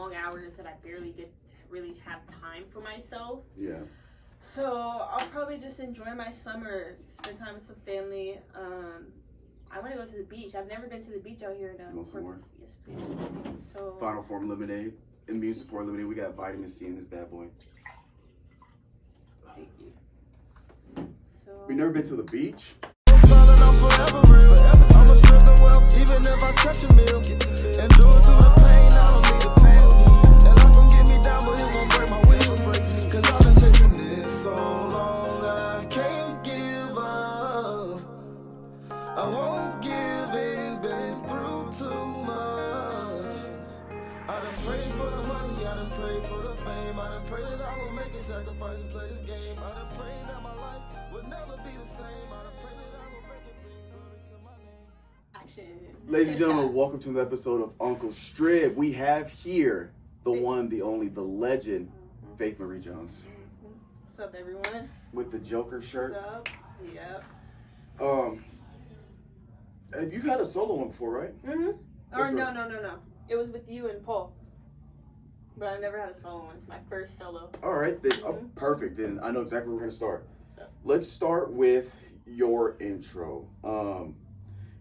long hours that I barely get to really have time for myself. Yeah. So I'll probably just enjoy my summer, spend time with some family. I want to go to the beach. I've never been to the beach out here. You want some more? Yes, please. So Final Form lemonade, immune support lemonade. We got vitamin C in this bad boy. thank you. So We never been to the beach? I'ma strip the wealth, even if I touch a meal. And do it through the pain, I don't need a pain. And life gon' get me down, but it won't break my will. Cause I've been chasing this so long, I can't give up. I won't give in, been through too much. I done prayed for the money, I done prayed for the fame. I done prayed that I will make a sacrifice and play this game. I done prayed that my life would never be the same. I done prayed that I will make it bring glory to my name. action. Ladies and gentlemen, welcome to another episode of Uncle Strib. We have here the one, the only, the legend, Faith Marie Jones. What's up, everyone? With the Joker shirt. What's up? Yep. You've had a solo one before, right? Mm-hmm. Or That's no. right. It was with you and Paul. But I've never had a solo one. It's my first solo. All right, then, perfect. Then I know exactly where we're going to start. Let's start with your intro.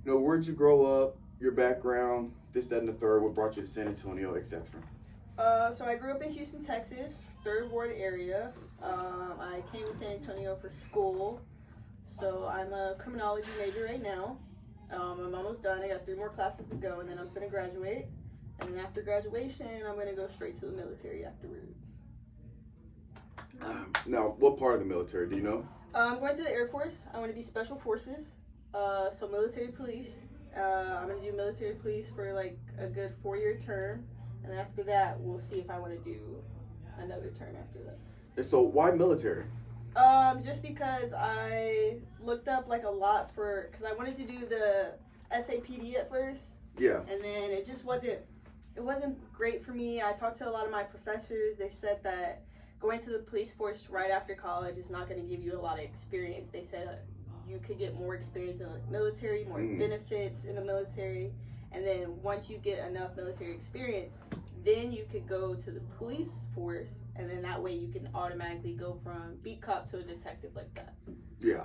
Where'd you grow up, your background, this, that, and the third, what brought you to San Antonio, etc.? So I grew up in Houston, Texas, 3rd Ward area. I came to San Antonio for school. So I'm a criminology major right now. I'm almost done. I got 3 more classes to go, and then I'm going to graduate. And then after graduation, I'm going to go straight to the military afterwards. Now, what part of the military, do you know? I'm going to the Air Force. I want to be Special Forces, so military police. I'm going to do military police for like a good 4-year term. And after that, we'll see if I want to do another term after that. And so why military? Just because I looked up like a lot because I wanted to do the SAPD at first. Yeah. And then it wasn't great for me. I talked to a lot of my professors. They said that going to the police force right after college is not going to give you a lot of experience. They said you could get more experience in the military, more benefits in the military. And then once you get enough military experience, then you could go to the police force, and then that way you can automatically go from beat cop to a detective like that. Yeah,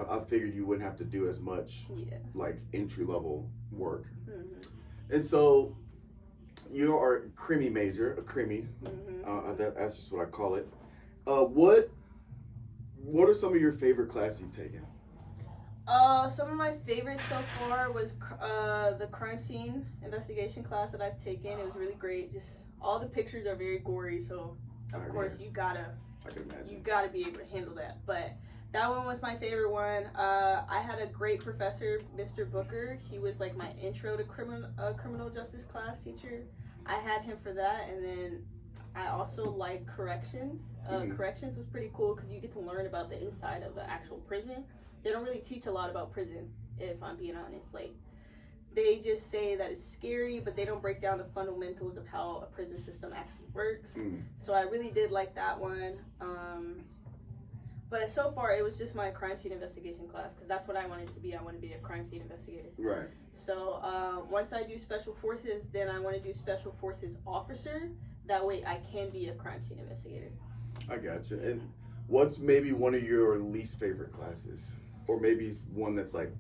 I figured you wouldn't have to do as much, like entry-level work. Mm-hmm. And so you are a crimi major, a crimi. Mm-hmm. That's just what I call it. What are some of your favorite classes you've taken? Some of my favorites so far was the crime scene investigation class that I've taken. It was really great. Just all the pictures are very gory, so of course you gotta be able to handle that. But that one was my favorite one. I had a great professor, Mr. Booker. He was like my intro to criminal justice class teacher. I had him for that, and then I also like corrections. Corrections was pretty cool because you get to learn about the inside of the actual prison. They don't really teach a lot about prison, if I'm being honest. Like, they just say that it's scary, but they don't break down the fundamentals of how a prison system actually works. So I really did like that one. But so far, it was just my crime scene investigation class, because that's what I wanted to be. I want to be a crime scene investigator. Right. So once I do special forces, then I want to do special forces officer. That way I can be a crime scene investigator. I gotcha. And what's maybe one of your least favorite classes? Or maybe one that's like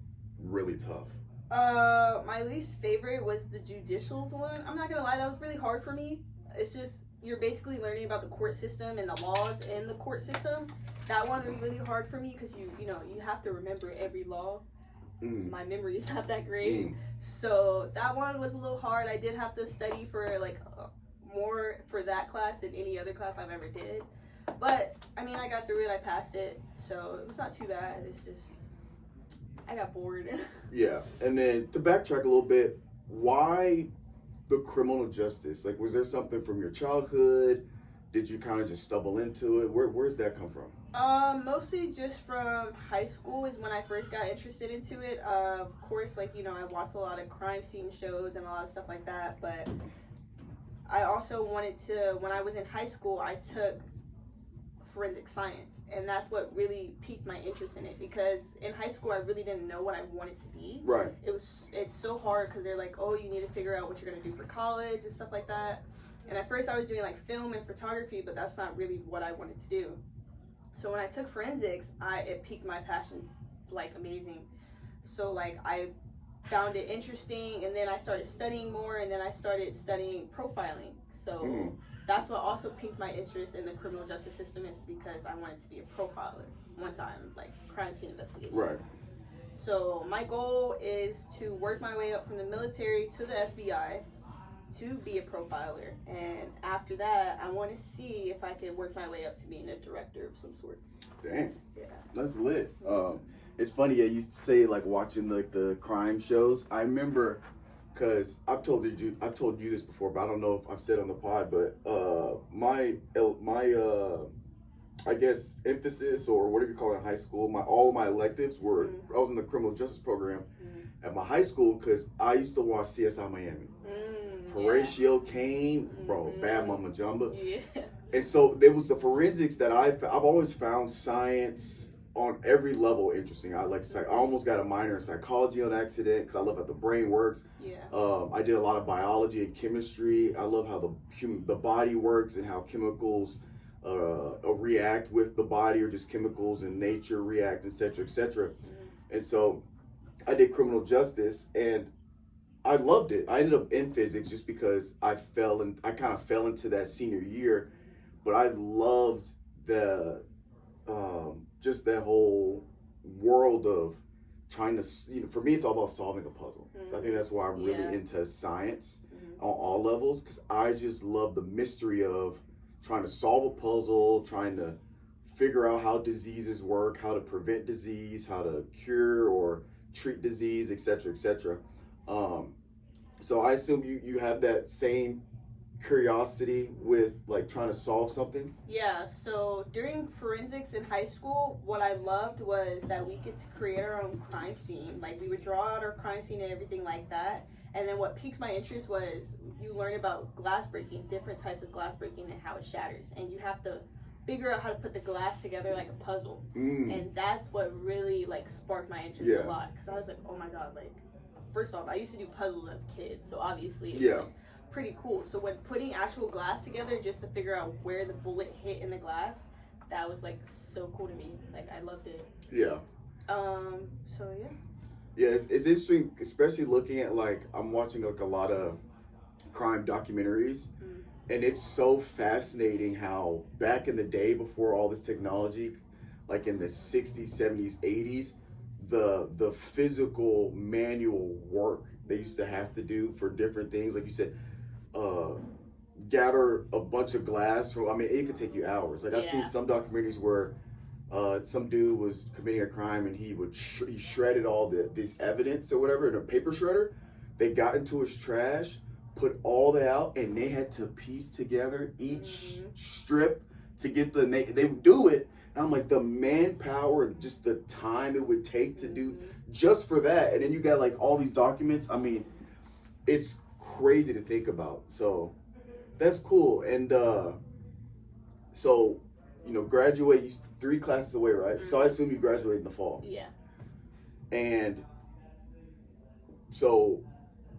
really tough? My least favorite was the judicials one. I'm not gonna lie, that was really hard for me. It's just, you're basically learning about the court system and the laws in the court system. That one was really hard for me because you have to remember every law. My memory is not that great. So that one was a little hard. I did have to study for like more for that class than any other class I've ever did. But I mean, I got through it. I passed it, so it was not too bad. It's just I got bored. Yeah, and then to backtrack a little bit, why the criminal justice? Like, was there something from your childhood? Did you kind of just stumble into it? Where's that come from? Mostly just from high school is when I first got interested into it. Of course, like, I watched a lot of crime scene shows and a lot of stuff like that, but I also wanted to, when I was in high school, I took forensic science, and that's what really piqued my interest in it, because in high school I really didn't know what I wanted to be. Right. It's so hard because they're like, oh, you need to figure out what you're going to do for college and stuff like that. And at first I was doing like film and photography, but that's not really what I wanted to do. So when I took forensics, it piqued my passions like amazing. So like I found it interesting, and then I started studying more, and then I started studying profiling. So that's what also piqued my interest in the criminal justice system, is because I wanted to be a profiler once I'm like crime scene investigation. Right. So my goal is to work my way up from the military to the FBI to be a profiler, and after that I want to see if I can work my way up to being a director of some sort. Dang. Yeah. That's lit. It's funny, yeah, you say like watching like the crime shows. I remember, cause I've told you this before, but I don't know if I've said on the pod, but my I guess emphasis, or whatever you call it in high school, all of my electives were, I was in the criminal justice program at my high school, cause I used to watch CSI Miami. Horatio Kane, bro, Bad Mama Jumba. Yeah. And so there was the forensics that I've always found science on every level interesting. I almost got a minor in psychology on accident, because I love how the brain works. Yeah. I did a lot of biology and chemistry. I love how the body works and how chemicals react with the body, or just chemicals in nature react, etc., etc. And so I did criminal justice, and I loved it. I ended up in physics just because I kind of fell into that senior year, but I loved the just that whole world of trying to, for me, it's all about solving a puzzle. I think that's why I'm really into science on all levels, because I just love the mystery of trying to solve a puzzle, trying to figure out how diseases work, how to prevent disease, how to cure or treat disease, etc., etc. So I assume you have that same curiosity with like trying to solve something. Yeah, so during forensics in high school, what I loved was that we get to create our own crime scene. Like we would draw out our crime scene and everything like that. And then what piqued my interest was you learn about glass breaking, different types of glass breaking and how it shatters. And you have to figure out how to put the glass together like a puzzle. And that's what really like sparked my interest a lot. Because I was like, oh my God, like first off, I used to do puzzles as a kid. So obviously it was like pretty cool. So when putting actual glass together just to figure out where the bullet hit in the glass, that was like so cool to me. Like I loved it. Yeah. So yeah. Yeah, it's interesting, especially looking at like, I'm watching like a lot of crime documentaries, and it's so fascinating how back in the day, before all this technology, like in the 60s, 70s, 80s, the physical manual work they used to have to do for different things, like you said, gather a bunch of glass from, I mean, it could take you hours. Like I've seen some documentaries where some dude was committing a crime, and he shredded all this evidence or whatever in a paper shredder. They got into his trash, put all that out, and they had to piece together each strip to get they would do it. And I'm like, the manpower, just the time it would take to do just for that. And then you got like all these documents. I mean, it's crazy to think about. So that's cool. And so, graduate, you 3 classes away, right? So I assume you graduate in the fall. Yeah. And so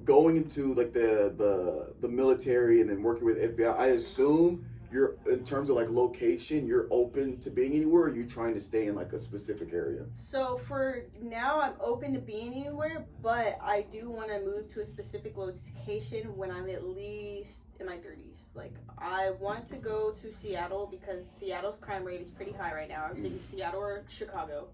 going into like the military and then working with FBI, I assume you're, in terms of like location, you're open to being anywhere, or are you trying to stay in like a specific area? So for now, I'm open to being anywhere, but I do want to move to a specific location when I'm at least in my 30s. Like I want to go to Seattle because Seattle's crime rate is pretty high right now. I was thinking Seattle or Chicago.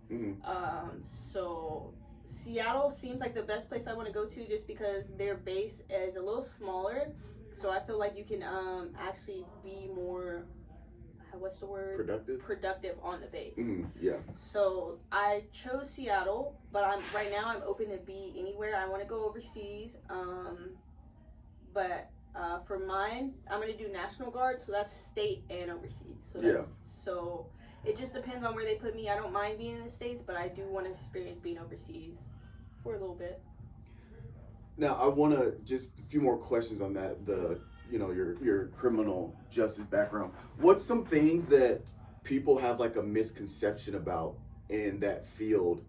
So Seattle seems like the best place I want to go to, just because their base is a little smaller. So I feel like you can actually be more, what's the word? Productive on the base. Yeah. So I chose Seattle, but right now I'm open to be anywhere. I want to go overseas. But for mine, I'm gonna do National Guard, so that's state and overseas. So it just depends on where they put me. I don't mind being in the States, but I do want to experience being overseas for a little bit. Now, I want to just a few more questions on that. Your criminal justice background. What's some things that people have like a misconception about in that field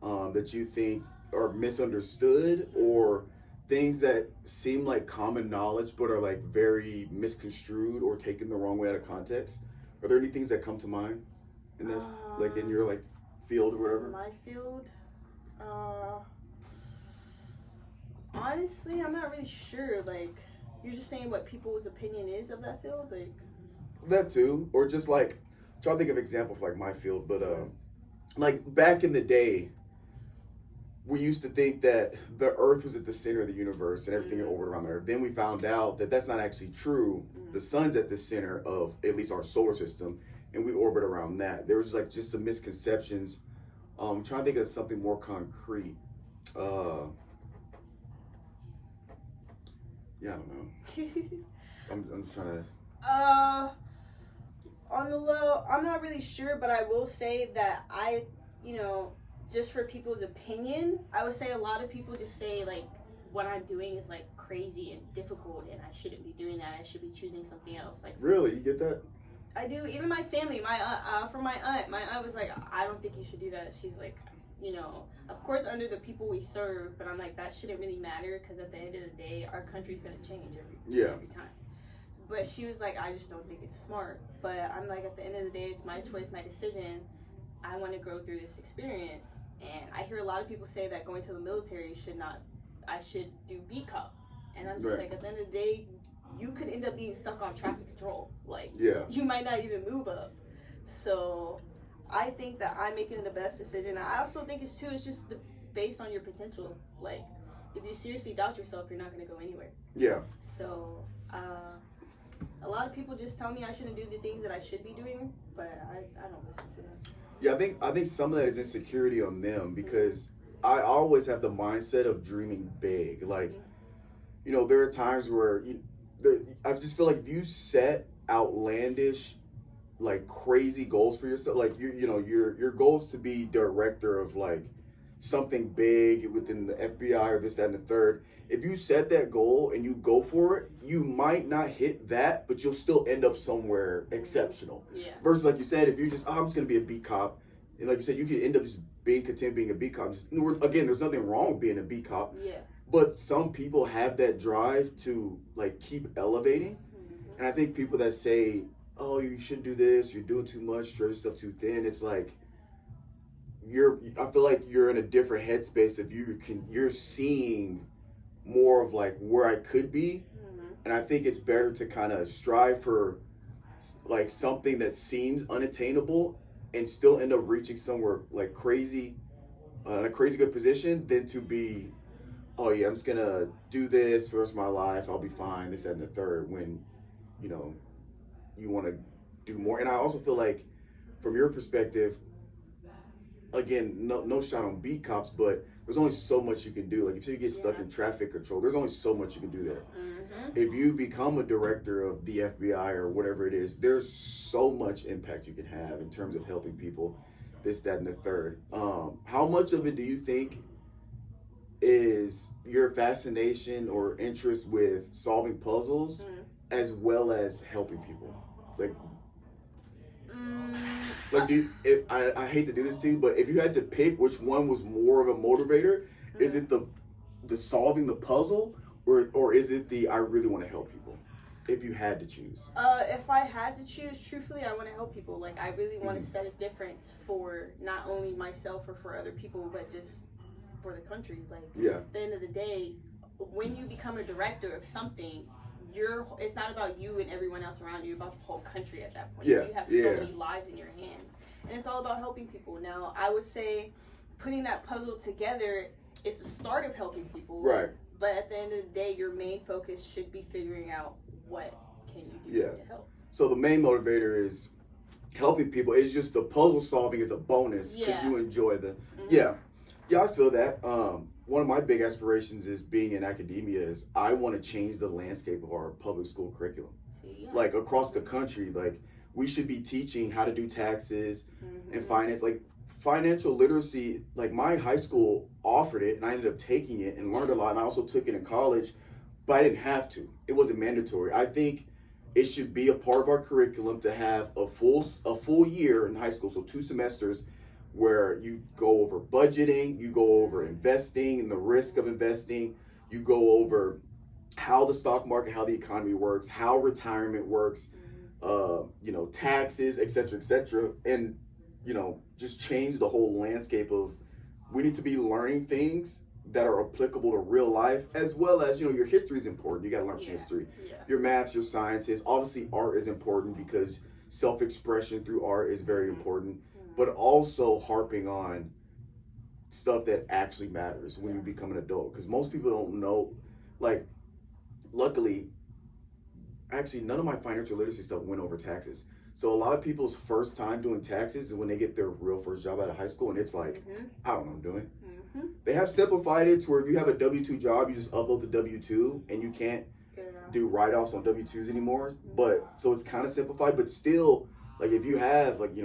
that you think are misunderstood, or things that seem like common knowledge but are like very misconstrued or taken the wrong way out of context? Are there any things that come to mind in the like in your like field or whatever? My field, honestly, I'm not really sure. Like, you're just saying what people's opinion is of that field, like That too, or just like try to think of an example for like my field, but like back in the day, we used to think that the Earth was at the center of the universe and everything orbited around the Earth. Then we found out that that's not actually true. The sun's at the center of at least our solar system, and we orbit around that. There was like just some misconceptions. I'm trying to think of something more concrete. Yeah, I don't know. I'm just trying to. On the low, I'm not really sure, but I will say that just for people's opinion, I would say a lot of people just say like what I'm doing is like crazy and difficult and I shouldn't be doing that. I should be choosing something else. Like, Really? You get that? I do. Even my family, my aunt was like, I don't think you should do that. She's like, of course under the people we serve, but I'm like, that shouldn't really matter because at the end of the day, our country's going to change every time. But she was like, I just don't think it's smart. But I'm like, at the end of the day, it's my choice, my decision. I want to go through this experience. And I hear a lot of people say that going to the military I should do BCOP. And I'm just like, at the end of the day, you could end up being stuck on traffic control. Like, you might not even move up. So I think that I'm making the best decision. I also think it's just based on your potential. Like, if you seriously doubt yourself, you're not going to go anywhere. Yeah. So, a lot of people just tell me I shouldn't do the things that I should be doing, but I don't listen to them. Yeah, I think some of that is insecurity on them because I always have the mindset of dreaming big. Like, there are times where I just feel like if you set outlandish, like crazy goals for yourself, like your goals to be director of like something big within the FBI or this, that, and the third. If you set that goal and you go for it, you might not hit that, but you'll still end up somewhere exceptional. Yeah. Versus, like you said, if you just, I'm just going to be a B cop, and like you said, you could end up just being content being a B cop. Again, there's nothing wrong with being a B cop. Yeah. But some people have that drive to like keep elevating. And I think people that say, oh, you shouldn't do this, you're doing too much, stretch yourself too thin, it's like, I feel like you're in a different headspace if you're seeing more of like where I could be. And I think it's better to kind of strive for like something that seems unattainable and still end up reaching somewhere like crazy, in a crazy good position than to be, oh yeah, I'm just gonna do this for the rest of my life, I'll be fine, this, that, and the third, when you want to do more. And I also feel like from your perspective, again, no shot on beat cops, but there's only so much you can do. Like if you get stuck in traffic control, there's only so much you can do there. If you become a director of the FBI or whatever it is, there's so much impact you can have in terms of helping people, this, that, and the third. How much of it do you think is your fascination or interest with solving puzzles as well as helping people? I hate to do this to you, but if you had to pick which one was more of a motivator, is it the solving the puzzle or is it the I really want to help people? If you had to choose. If I had to choose, truthfully, I want to help people. Like, I really want to set a difference for not only myself or for other people, but just for the country. Like, at the end of the day, when you become a director of something, it's not about you and everyone else around you, about the whole country at that point. You have so many lives in your hand. And it's all about helping people. Now, I would say putting that puzzle together is the start of helping people. Right. But at the end of the day, your main focus should be figuring out what can you do to help. So the main motivator is helping people. It's just the puzzle solving is a bonus because you enjoy the Yeah, I feel that. One of my big aspirations is being in academia is I want to change the landscape of our public school curriculum. Like across the country, like we should be teaching how to do taxes and finance, like financial literacy. Like my high school offered it and I ended up taking it and learned a lot. And I also took it in college, but I didn't have to. It wasn't mandatory. I think it should be a part of our curriculum to have a full year in high school, so 2 semesters, where you go over budgeting, you go over investing and the risk of investing, You go over how the stock market, how the economy works, how retirement works, taxes, etc., and just change the whole landscape of, we need to be learning things that are applicable to real life, as well as your history is important. You got to learn from history. Your maths, your sciences. Obviously, art is important because self-expression through art is very important, but also harping on stuff that actually matters when you become an adult, because most people don't know. Like, luckily, actually, none of my financial literacy stuff went over taxes. So a lot of people's first time doing taxes is when they get their real first job out of high school, and it's like, I don't know what I'm doing. They have simplified it to where if you have a W-2 job, you just upload the W-2, and you can't do write-offs on W-2s anymore. But so it's kind of simplified, but still, like, if you have an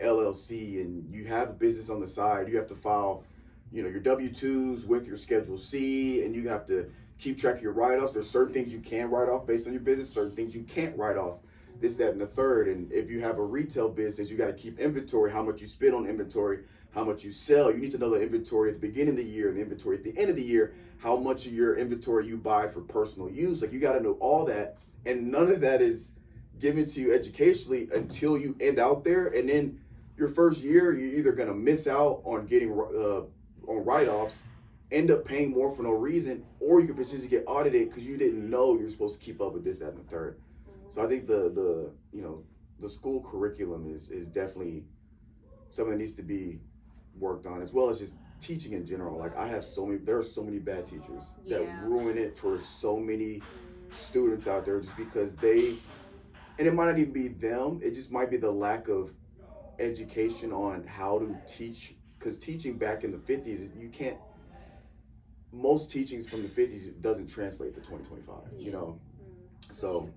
LLC and you have a business on the side, you have to file your W-2s with your Schedule C, and you have to keep track of your write-offs. There's certain things you can write off based on your business, certain things you can't write off. This, that, and the third. And if you have a retail business, you got to keep inventory, how much you spend on inventory, how much you sell. You need to know the inventory at the beginning of the year and the inventory at the end of the year, how much of your inventory you buy for personal use. Like, you got to know all that. And none of that is given to you educationally until you end out there. And then your first year, you're either going to miss out on getting on write-offs, end up paying more for no reason, or you could potentially get audited because you didn't know you're supposed to keep up with this, that, and the third. So I think the school curriculum is definitely something that needs to be worked on, as well as just teaching in general. Like, there are so many bad teachers that ruin it for so many students out there, just because and it might not even be them, it just might be the lack of education on how to teach, because teaching back in the 50s, most teachings from the 50s doesn't translate to 2025, so.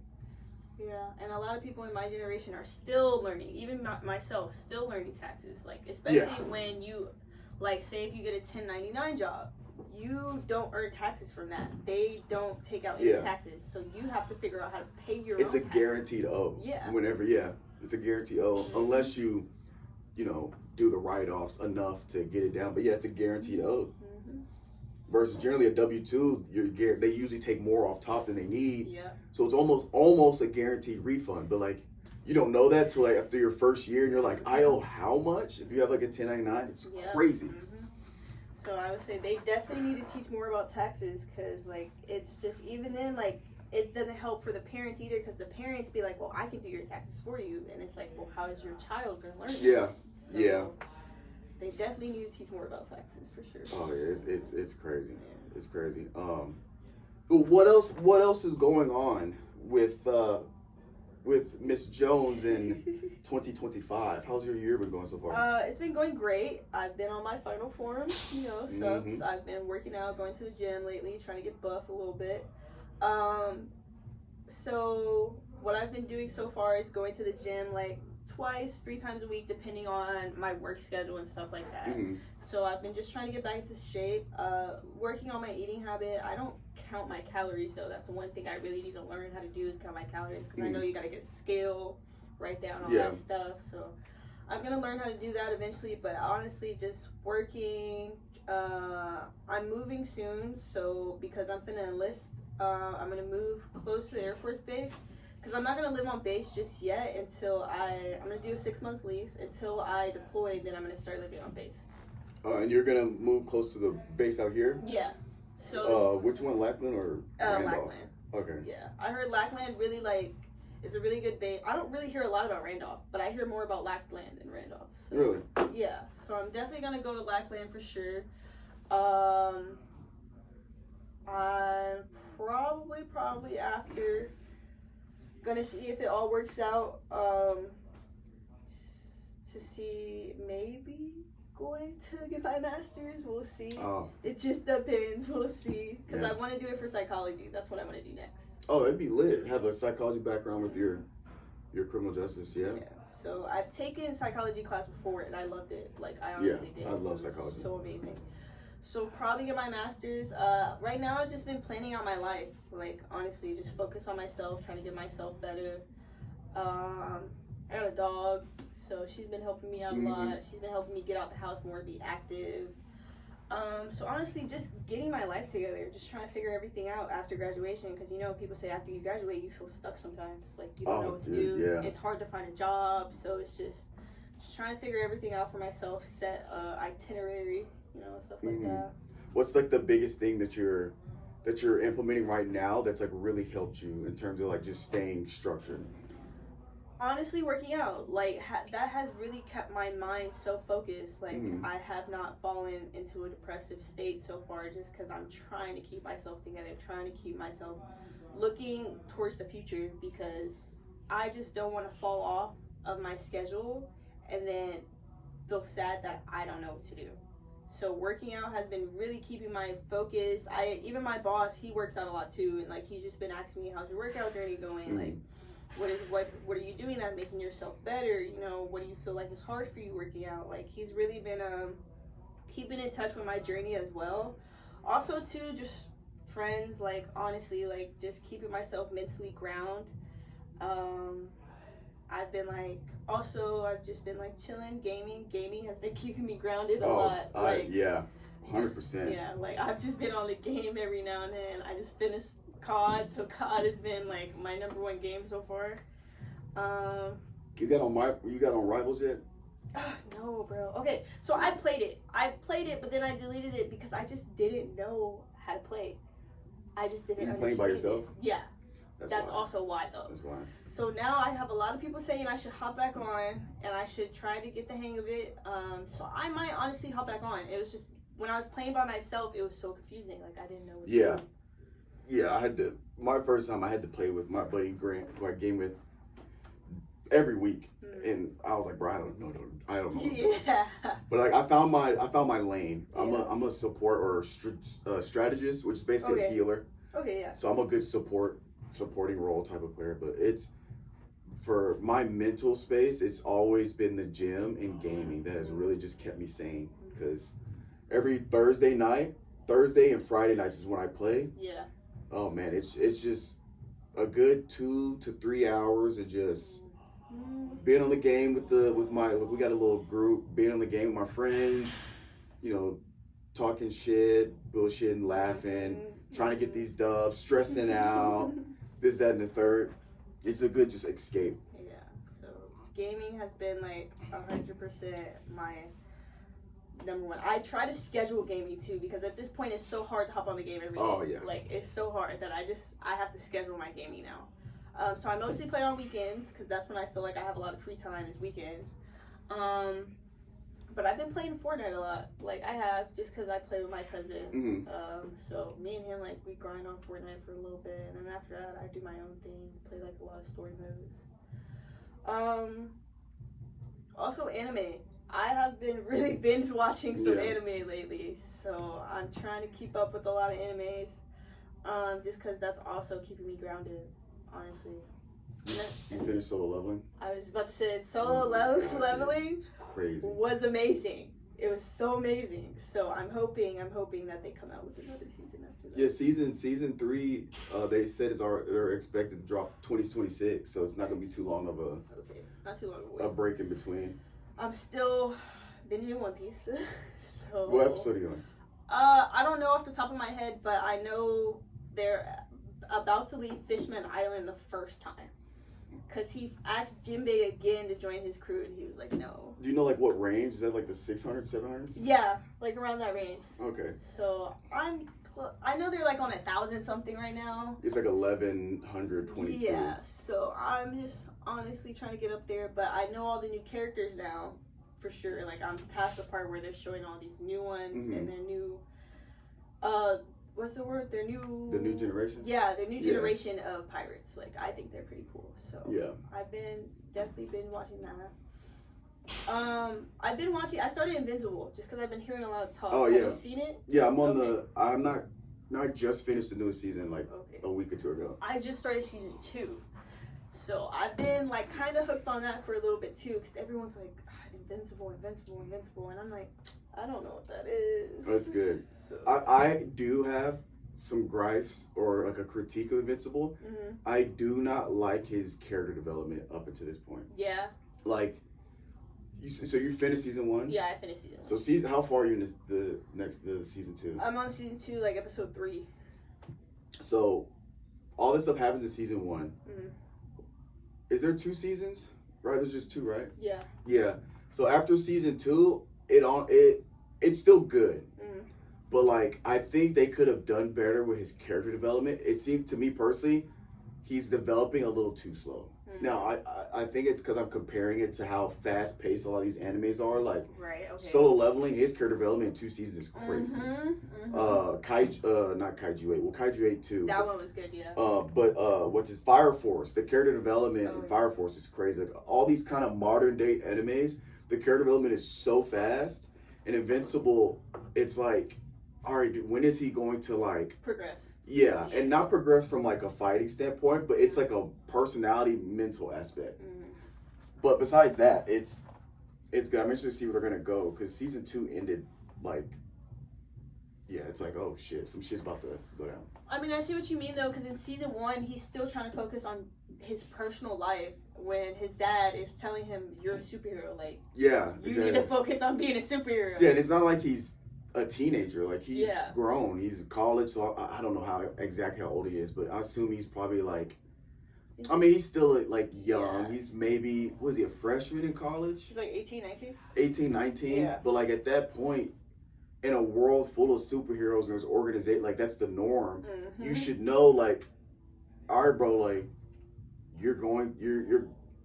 Yeah, and a lot of people in my generation are still learning, even myself, still learning taxes. Like, especially when you, like, say if you get a 1099 job, you don't earn taxes from that. They don't take out any taxes, so you have to figure out how to pay your own taxes. It's a guaranteed O. It's a guaranteed O, unless you, do the write-offs enough to get it down. But it's a guaranteed O. Versus generally a W-2, they usually take more off top than they need. Yeah. So it's almost a guaranteed refund. But, like, you don't know that till, like, after your first year, and you're like, I owe how much? If you have, like, a 1099, it's crazy. So I would say they definitely need to teach more about taxes, because, like, it's just, even then, like, it doesn't help for the parents either, because the parents be like, well, I can do your taxes for you. And it's like, well, how is your child going to learn it? So, they definitely need to teach more about taxes, for sure. Oh yeah, it's crazy. Yeah. It's crazy. What else is going on with Miss Jones in 2025? How's your year been going so far? It's been going great. I've been on my final form, subs. I've been working out, going to the gym lately, trying to get buff a little bit. So what I've been doing so far is going to the gym like 2-3 times a week, depending on my work schedule and stuff like that. So I've been just trying to get back into shape, working on my eating habit. I don't count my calories, though. That's the one thing I really need to learn how to do, is count my calories, because I know you got to get a scale, write down all that stuff. So I'm going to learn how to do that eventually, but honestly, just working. I'm moving soon, so because I'm finna enlist, I'm going to move close to the Air Force Base. Because I'm not going to live on base just yet until I'm going to do a 6-month lease. Until I deploy, then I'm going to start living on base. And you're going to move close to the base out here? Yeah. So. Which one, Lackland or Randolph? Lackland. Okay. Yeah. I heard Lackland really, is a really good base. I don't really hear a lot about Randolph, but I hear more about Lackland than Randolph. So, really? Yeah. So I'm definitely going to go to Lackland for sure. I'm probably after... gonna see if it all works out, to see maybe going to get my master's. We'll see. It just depends. We'll see, because I want to do it for psychology. That's what I want to do next. Oh, it'd be lit. Have a psychology background with your criminal justice. Yeah. So I've taken psychology class before and I loved it. Like, I honestly did. I love psychology. So amazing. So probably get my master's. Right now I've just been planning out my life. Like, honestly, just focus on myself, trying to get myself better. I got a dog, so she's been helping me out a lot. She's been helping me get out the house more, be active. So honestly, just getting my life together, just trying to figure everything out after graduation. Because people say after you graduate, you feel stuck sometimes. Like you don't know what to do. Yeah. It's hard to find a job, so it's just trying to figure everything out for myself, set itinerary, stuff like that. What's like the biggest thing that you're implementing right now that's like really helped you in terms of like just staying structured? Honestly, working out, like that has really kept my mind so focused. Like I have not fallen into a depressive state so far, just because I'm trying to keep myself together, trying to keep myself looking towards the future, because I just don't want to fall off of my schedule and then feel sad that I don't know what to do. So working out has been really keeping my focus. Even my boss, he works out a lot too, and like he's just been asking me, how's your workout journey going? Like what are you doing that's making yourself better? What do you feel like is hard for you working out? Like he's really been keeping in touch with my journey as well. Also too, just friends, like honestly, like just keeping myself mentally ground. I've just been like chilling, gaming has been keeping me grounded a lot. Yeah, 100%. Yeah, like I've just been on the game every now and then. I just finished COD, so COD has been like my number one game so far. You got on Rivals yet? No, bro. Okay, so I played it, but then I deleted it because I just didn't know how to play. I just didn't understand. You playing by yourself? Yeah. That's also why, though. That's why. So now I have a lot of people saying I should hop back on and I should try to get the hang of it. So I might honestly hop back on. It was just when I was playing by myself, it was so confusing. Like I didn't know what to do. Yeah, my first time I had to play with my buddy Grant, who I game with every week, and I was like, bro, I don't know. Yeah. But like I found my lane. Yeah. I'm a support or strategist, which is basically a healer. Okay, yeah. So I'm a good supporting role type of player, but it's for my mental space, it's always been the gym and gaming that has really just kept me sane, because every Thursday and Friday nights is when I play. Yeah. Oh man, it's just a good 2 to 3 hours of just being on the game we got a little group, being on the game with my friends, talking shit, bullshitting, laughing, trying to get these dubs, stressing out, this, that, and the third. It's a good just escape. Yeah, so gaming has been like 100% my number one. I try to schedule gaming too, because at this point it's so hard to hop on the game every day. Oh yeah. Like it's so hard that I have to schedule my gaming now. So I mostly play on weekends, because that's when I feel like I have a lot of free time, is weekends. But I've been playing Fortnite a lot. Like I have, just because I play with my cousin. So me and him, like we grind on Fortnite for a little bit, and then after that I do my own thing, play like a lot of story modes. Also anime. I have been really binge watching some anime lately, so I'm trying to keep up with a lot of animes, just because that's also keeping me grounded, honestly. You finished solo leveling? I was about to say solo leveling crazy. Was amazing. It was so amazing. So I'm hoping that they come out with another season after that. Yeah, season 3. They said they're expected to drop 2026, so it's not gonna be too long of not too long of a break in between. I'm still binging One Piece. So what episode are you on? I don't know off the top of my head, but I know they're about to leave Fishman Island the first time. Because he asked Jinbei again to join his crew, and he was like, no. Do you know, like, what range? Is that, like, the 600s, 700s? Yeah, like, around that range. Okay. So, I know they're, like, on 1,000-something right now. It's, like, 1,122. Yeah, so I'm just honestly trying to get up there, but I know all the new characters now, for sure. Like, I'm past the part where they're showing all these new ones, and their new, what's the word? The new generation? Yeah, their new generation of pirates. Like, I think they're pretty cool. So, I've definitely been watching that. I started Invincible just because I've been hearing a lot of talk. Oh, Have you seen it? Yeah, I just finished the newest season, like, a week or two ago. I just started season 2. So, I've been, like, kind of hooked on that for a little bit, too, because everyone's like, Invincible, and I'm like, I don't know what that is. That's good. So. I do have some gripes or like a critique of Invincible. I do not like his character development up until this point. Yeah. Like, So you finished season 1? Yeah, I finished season 1. So how far are you in the season 2? I'm on season 2, like episode 3. So all this stuff happens in season 1. Mm-hmm. Is there 2 seasons? Right, there's just 2, right? Yeah. Yeah. So after season 2, it's still good. Mm-hmm. But like I think they could have done better with his character development. It seemed to me personally, he's developing a little too slow. Mm-hmm. Now I think it's because I'm comparing it to how fast paced a lot of these animes are. Like right, okay. Solo Leveling, his character development in 2 seasons is crazy. Mm-hmm. Not Kaiju 8. Well, Kaiju 8 too. That one was good, yeah. But what's his Fire Force? The character development in Fire Force is crazy. Like, all these kind of modern day animes, the character development is so fast. And Invincible, it's like, all right, dude, when is he going to like progress? Yeah, and not progress from like a fighting standpoint, but it's like a personality, mental aspect. Mm-hmm. But besides that, it's good. I'm interested to see where they're gonna go because season 2 ended like, yeah, it's like, oh shit, some shit's about to go down. I mean, I see what you mean though, because in season 1, he's still trying to focus on his personal life when his dad is telling him, "You're a superhero." Like, yeah, you need to focus on being a superhero. Yeah, and it's not like he's a teenager. Like he's Yeah. grown. He's in college, so I don't know how exactly how old he is, but I assume he's probably like. I mean, he's still like young. Yeah. He's maybe, was he a freshman in college? He's like 18, 19. 18, 19. Yeah. But like at that point, in a world full of superheroes and there's organization, like that's the norm. Mm-hmm. You should know, like, all right, bro, like you're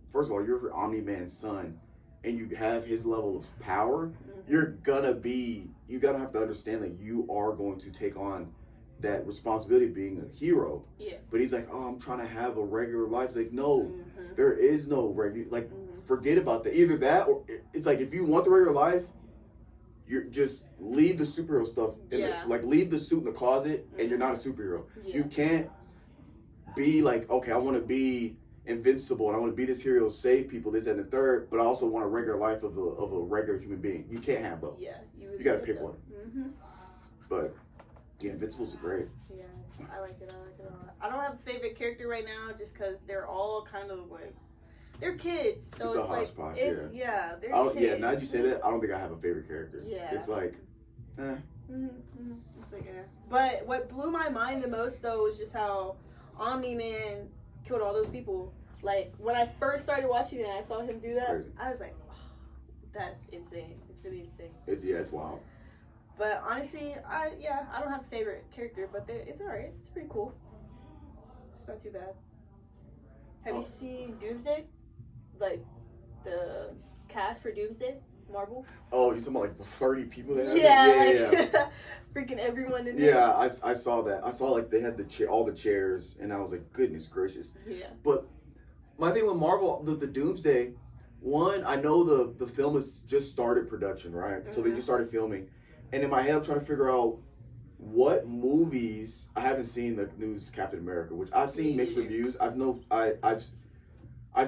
first of all, you're Omni-Man's son, and you have his level of power. Mm-hmm. You gotta have to understand that you are going to take on that responsibility of being a hero. Yeah. But he's like, oh, I'm trying to have a regular life. It's like, no, Mm-hmm. there is no regular, like, Mm-hmm. forget about that. Either that or it's like, if you want the regular life, you're just leave the superhero stuff leave the suit in the closet, and you're not a superhero. Yeah. You can't be like, okay, I want to be invincible and I want to be this hero, save people, this and the third, but I also want a regular life of a regular human being. You can't have both. Yeah, You gotta pick one. Mm-hmm. But yeah, Invincible's great. Yeah, I like it a lot. I don't have a favorite character right now just because they're all kind of like, they're kids. So It's a it's like, hodgepodge, they're kids. Yeah, now that you say that, I don't think I have a favorite character. Yeah. It's like, Mm-hmm. It's like, But what blew my mind the most though was just how Omni-Man killed all those people. Like when I first started watching it and I saw him do that, crazy. I was like, oh, that's insane. It's really insane. It's wild. But honestly, I don't have a favorite character, but it's alright. It's pretty cool. It's not too bad. Have you seen Doomsday? Like the cast for Doomsday, Marvel? Oh, you're talking about like the 30 people that have Yeah. Freaking everyone in there. Yeah, I saw that. I saw like they had all the chairs, and I was like, goodness gracious. Yeah. But my thing with Marvel, the Doomsday, one, I know the film has just started production, right? Mm-hmm. So they just started filming. And in my head, I'm trying to figure out what movies. I haven't seen the new Captain America, which I've seen mixed reviews. I've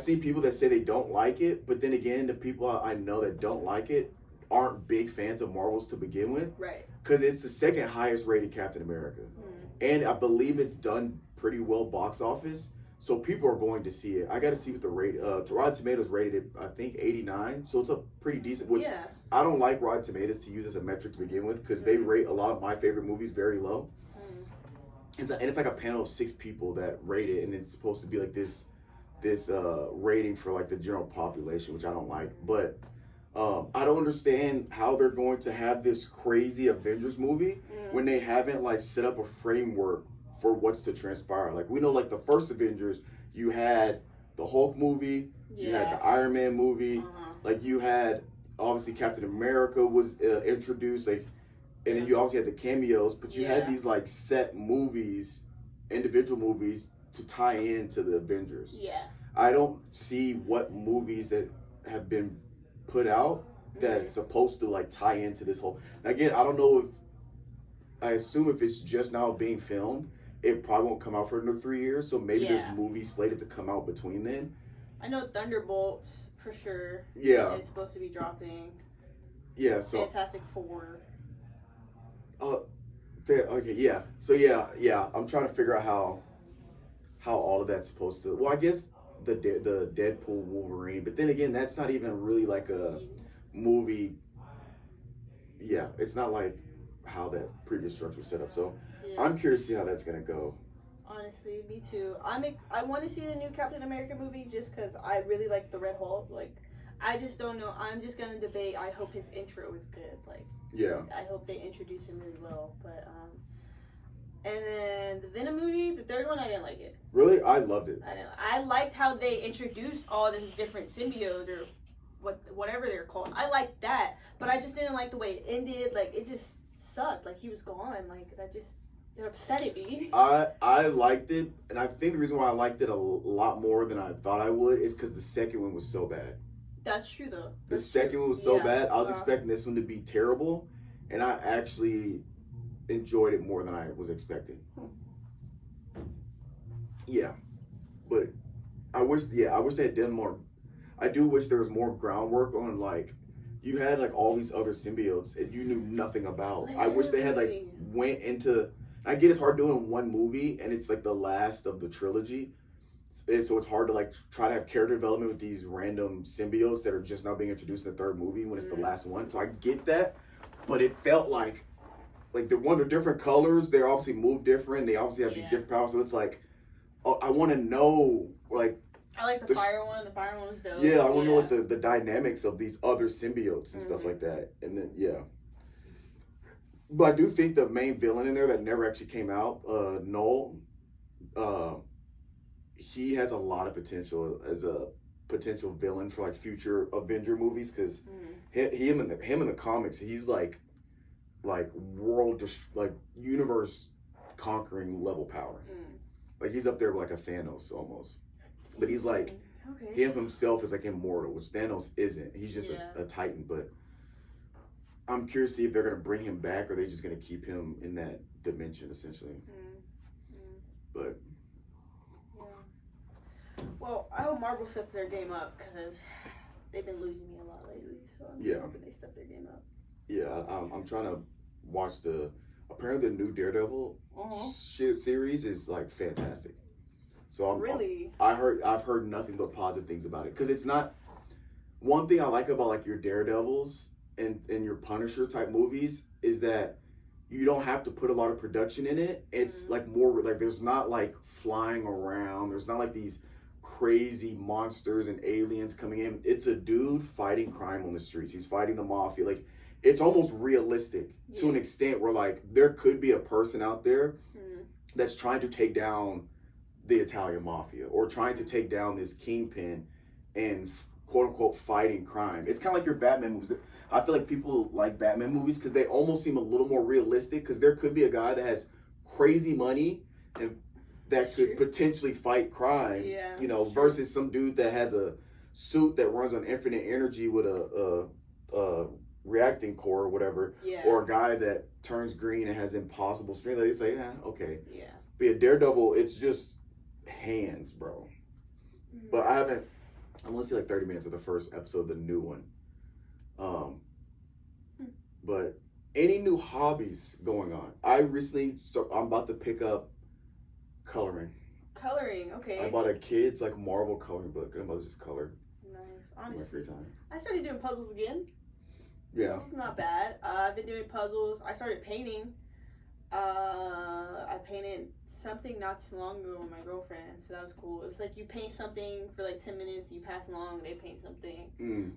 seen people that say they don't like it, but then again, the people I know that don't like it aren't big fans of Marvels to begin with. Right. Because it's the second highest rated Captain America. And I believe it's done pretty well box office. So people are going to see it. I got to see what the rate. Rotten Tomatoes rated it, I think, 89. So it's a pretty decent. Which I don't like Rotten Tomatoes to use as a metric to begin with because they rate a lot of my favorite movies very low. And it's like a panel of 6 people that rate it, and it's supposed to be like this rating for like the general population, which I don't like. But I don't understand how they're going to have this crazy Avengers movie when they haven't like set up a framework for what's to transpire. Like we know, like the first Avengers, you had the Hulk movie, you had the Iron Man movie, like you had obviously Captain America was introduced, like, and then you also had the cameos, but you had these like set movies, individual movies to tie into the Avengers. Yeah. I don't see what movies that have been put out that's supposed to like tie into this whole. Again, I don't know if. I assume if it's just now being filmed, it probably won't come out for another 3 years. So maybe there's movies slated to come out between then. I know Thunderbolts for sure. Yeah. Is supposed to be dropping. Yeah. So. Fantastic Four. Okay. Yeah. So yeah. I'm trying to figure out how all of that's supposed to. Well, I guess the Deadpool Wolverine, but then again, that's not even really like a movie. Yeah, it's not like how that previous structure was set up. So Yeah. I'm curious to see how that's gonna go. Honestly, me too. I want to see the new Captain America movie just because I really like the Red Hulk. Like, I just don't know. I'm just gonna debate. I hope his intro is good. Like, Yeah. I hope they introduce him really well. But and then the Venom movie, the third one, I didn't like it. Really, I loved it. I liked how they introduced all the different symbiotes or whatever they're called. I liked that, but I just didn't like the way it ended. Like, it just sucked. Like, he was gone. Like, it upsetted me. I liked it, and I think the reason why I liked it a lot more than I thought I would is because the second one was so bad. That's true, though. The second one was so bad. I was expecting this one to be terrible, and I actually enjoyed it more than I was expecting. Yeah, but I wish they had done more. I do wish there was more groundwork on, like, you had like all these other symbiotes and you knew nothing about. Literally. I wish they had like went into. I get it's hard doing one movie and it's like the last of the trilogy, and so it's hard to like try to have character development with these random symbiotes that are just now being introduced in the third movie when it's the last one. So I get that, but it felt like they're different colors. They obviously move different. They obviously have these different powers. So it's like, I want to know, like. I like the fire one. The fire one was dope. Yeah, I want to know like the dynamics of these other symbiotes and stuff like that. And then but I do think the main villain in there that never actually came out, Noel, he has a lot of potential as a potential villain for like future Avenger movies because him in the comics, he's like universe conquering level power. Like he's up there with like a Thanos almost. But he's like, him himself is like immortal, which Thanos isn't. He's just a Titan. But I'm curious to see if they're going to bring him back or they're just going to keep him in that dimension, essentially. But. Yeah. Well, I hope Marvel steps their game up because they've been losing me a lot lately. So I'm hoping they step their game up. Yeah, I'm trying to watch apparently the new Daredevil series is like fantastic. So really, I've heard nothing but positive things about it because it's not. One thing I like about like your Daredevils and your Punisher type movies is that you don't have to put a lot of production in it. It's like more like there's not like flying around. There's not like these crazy monsters and aliens coming in. It's a dude fighting crime on the streets. He's fighting the mafia. Like it's almost realistic to an extent where like there could be a person out there that's trying to take down the Italian mafia or trying to take down this kingpin and quote unquote fighting crime. It's kind of like your Batman movies. I feel like people like Batman movies because they almost seem a little more realistic because there could be a guy that has crazy money and that could potentially fight crime, versus some dude that has a suit that runs on infinite energy with a reacting core or whatever, or a guy that turns green and has impossible strength. Like, they say, okay. Yeah. But yeah, Daredevil, it's just hands, bro. But I want to see like 30 minutes of the first episode of the new one. But any new hobbies going on? I'm about to pick up coloring. Coloring, okay. I bought a kid's like Marvel coloring book. I'm about to just color. Nice, honestly. In my free time. I started doing puzzles again. Yeah. It's not bad. I've been doing puzzles. I started painting. I painted something not too long ago with my girlfriend, so that was cool. It was like you paint something for like 10 minutes, you pass along, they paint something,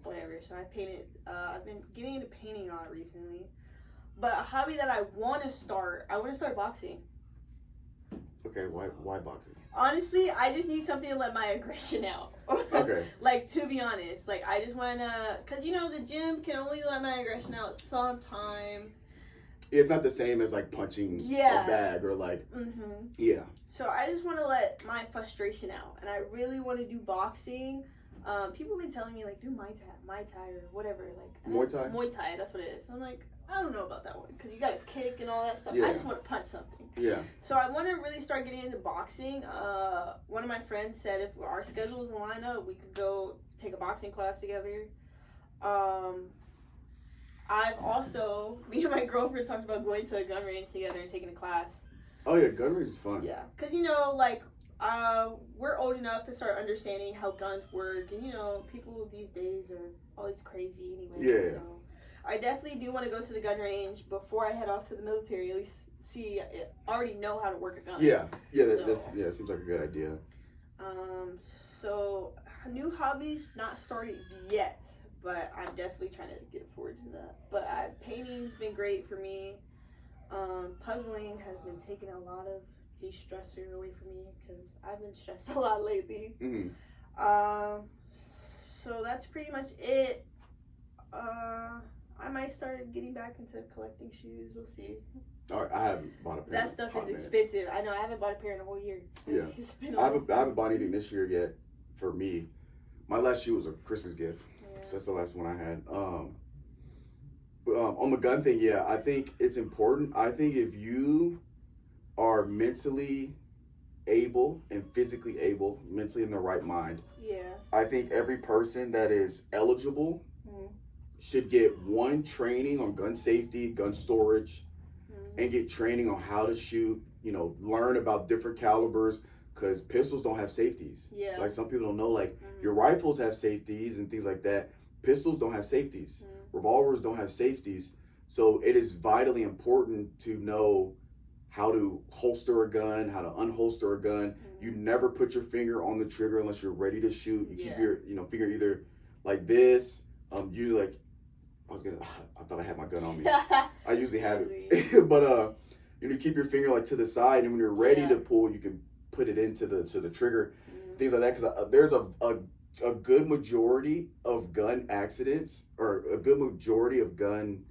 whatever. So I painted. I've been getting into painting a lot recently. But a hobby that I want to start boxing. Okay, why boxing? Honestly, I just need something to let my aggression out. Okay. Like, to be honest, like I just want to, because the gym can only let my aggression out sometime. It's not the same as like punching a bag or like So I just want to let my frustration out, and I really want to do boxing. People have been telling me like do Muay Thai or whatever, like Muay Thai, that's what it is. I'm like, I don't know about that one because you got to kick and all that stuff. I just want to punch something. So I want to really start getting into boxing. One of my friends said if our schedules line up, we could go take a boxing class together. I've also, me and my girlfriend talked about going to a gun range together and taking a class. Oh yeah, gun range is fun. Yeah, because like we're old enough to start understanding how guns work, and people these days are always crazy anyway. Yeah. So I definitely do want to go to the gun range before I head off to the military. At least already know how to work a gun. Yeah, So, that seems like a good idea. So new hobbies not started yet, but I'm definitely trying to get forward to that. But painting's been great for me. Puzzling has been taking a lot of de-stressor away from me because I've been stressed a lot lately. Mm-hmm. So that's pretty much it. I might start getting back into collecting shoes. We'll see. All right, I haven't bought a pair. That stuff is expensive. I know. I haven't bought a pair in a whole year. Yeah. It's been I haven't bought anything this year yet. For me, my last shoe was a Christmas gift, so that's the last one I had. On the gun thing, yeah, I think it's important. I think if you are mentally able and physically able, mentally in the right mind, I think every person that is eligible should get one training on gun safety, gun storage, and get training on how to shoot. Learn about different calibers, because pistols don't have safeties. Yeah. Like some people don't know, like your rifles have safeties and things like that. Pistols don't have safeties. Revolvers don't have safeties. So it is vitally important to know how to holster a gun, how to unholster a gun. You never put your finger on the trigger unless you're ready to shoot. You keep your finger either like this. Usually like I thought I had my gun on me. I usually have it. But you keep your finger like to the side, and when you're ready to pull, you can put it into the trigger. Things like that, because there's a good majority of gun accidents, or a good majority of gun